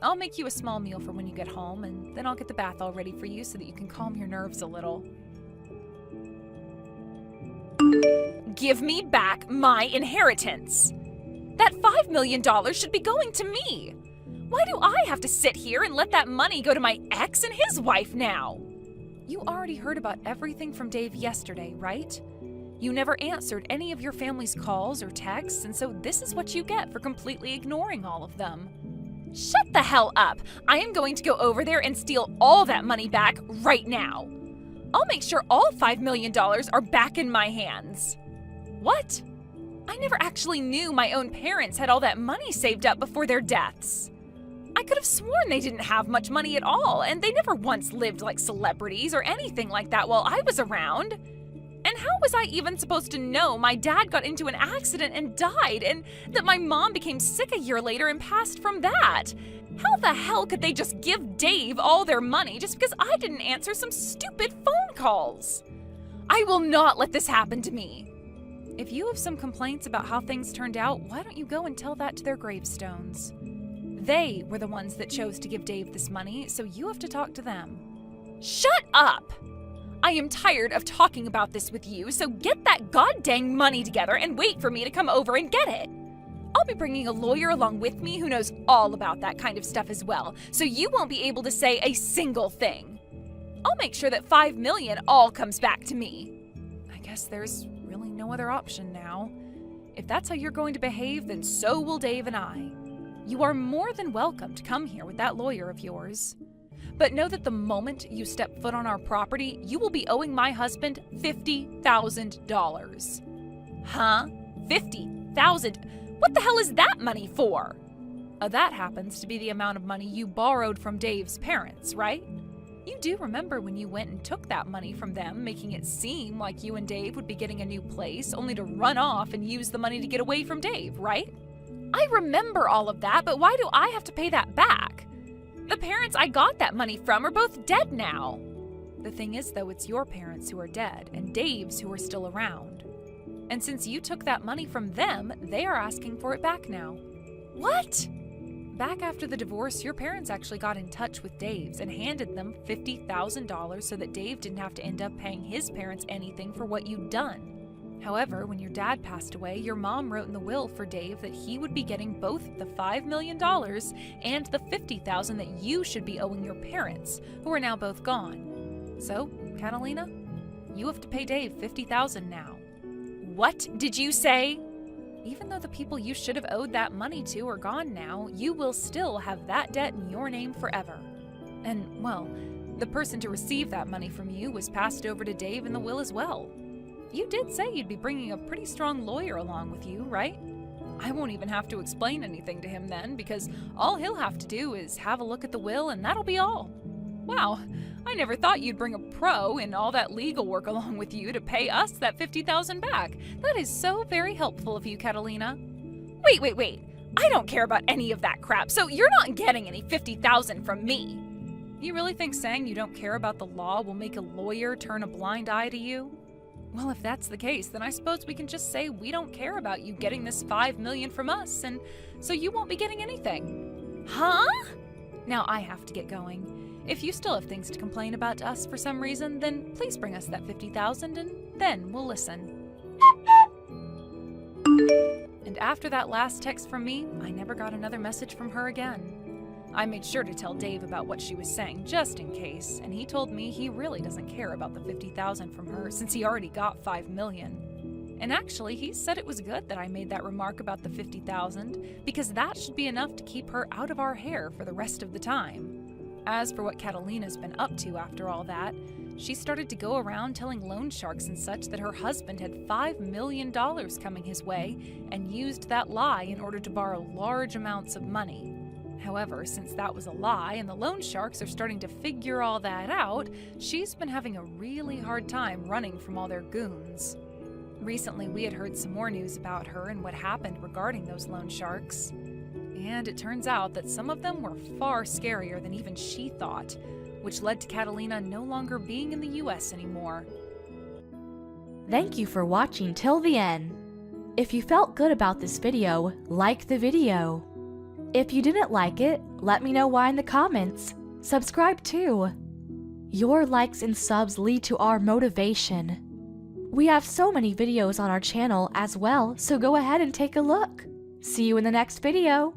I'll make you a small meal for when you get home, and then I'll get the bath all ready for you so that you can calm your nerves a little. Give me back my inheritance. That $5 million should be going to me. Why do I have to sit here and let that money go to my ex and his wife now? You already heard about everything from Dave yesterday, right? You never answered any of your family's calls or texts, and so this is what you get for completely ignoring all of them. Shut the hell up. I am going to go over there and steal all that money back right now. I'll make sure all $5 million are back in my hands. What? I never actually knew my own parents had all that money saved up before their deaths. I could have sworn they didn't have much money at all, and they never once lived like celebrities or anything like that while I was around. And how was I even supposed to know my dad got into an accident and died, and that my mom became sick a year later and passed from that? How the hell could they just give Dave all their money just because I didn't answer some stupid phone calls? I will not let this happen to me. If you have some complaints about how things turned out, why don't you go and tell that to their gravestones? They were the ones that chose to give Dave this money, so you have to talk to them. Shut up! I am tired of talking about this with you, so get that goddamn money together and wait for me to come over and get it. I'll be bringing a lawyer along with me who knows all about that kind of stuff as well, so you won't be able to say a single thing. I'll make sure that $5 million all comes back to me. I guess there's really no other option now. If that's how you're going to behave, then so will Dave and I. You are more than welcome to come here with that lawyer of yours. But know that the moment you step foot on our property, you will be owing my husband $50,000. Huh? $50,000? What the hell is that money for? That happens to be the amount of money you borrowed from Dave's parents, right? You do remember when you went and took that money from them, making it seem like you and Dave would be getting a new place, only to run off and use the money to get away from Dave, right? I remember all of that, but why do I have to pay that back? The parents I got that money from are both dead now. The thing is, though, it's your parents who are dead and Dave's who are still around. And since you took that money from them, they are asking for it back now. What? Back after the divorce, your parents actually got in touch with Dave's and handed them $50,000 so that Dave didn't have to end up paying his parents anything for what you'd done. However, when your dad passed away, your mom wrote in the will for Dave that he would be getting both the $5 million and the $50,000 that you should be owing your parents, who are now both gone. So, Catalina, you have to pay Dave $50,000 now. What did you say? Even though the people you should have owed that money to are gone now, you will still have that debt in your name forever. And, well, the person to receive that money from you was passed over to Dave in the will as well. You did say you'd be bringing a pretty strong lawyer along with you, right? I won't even have to explain anything to him then, because all he'll have to do is have a look at the will and that'll be all. Wow, I never thought you'd bring a pro and all that legal work along with you to pay us that $50,000 back. That is so very helpful of you, Catalina. Wait. I don't care about any of that crap, so you're not getting any $50,000 from me. You really think saying you don't care about the law will make a lawyer turn a blind eye to you? Well, if that's the case, then I suppose we can just say we don't care about you getting this $5 million from us, and so you won't be getting anything. Huh? Now I have to get going. If you still have things to complain about to us for some reason, then please bring us that $50,000 and then we'll listen. And after that last text from me, I never got another message from her again. I made sure to tell Dave about what she was saying, just in case, and he told me he really doesn't care about the $50,000 from her since he already got $5 million. And actually, he said it was good that I made that remark about the 50,000, because that should be enough to keep her out of our hair for the rest of the time. As for what Catalina's been up to after all that, she started to go around telling loan sharks and such that her husband had $5 million coming his way and used that lie in order to borrow large amounts of money. However, since that was a lie and the loan sharks are starting to figure all that out, she's been having a really hard time running from all their goons. Recently, we had heard some more news about her and what happened regarding those loan sharks. And it turns out that some of them were far scarier than even she thought, which led to Catalina no longer being in the US anymore. Thank you for watching till the end. If you felt good about this video, like the video. If you didn't like it, let me know why in the comments. Subscribe too. Your likes and subs lead to our motivation. We have so many videos on our channel as well, so go ahead and take a look. See you in the next video.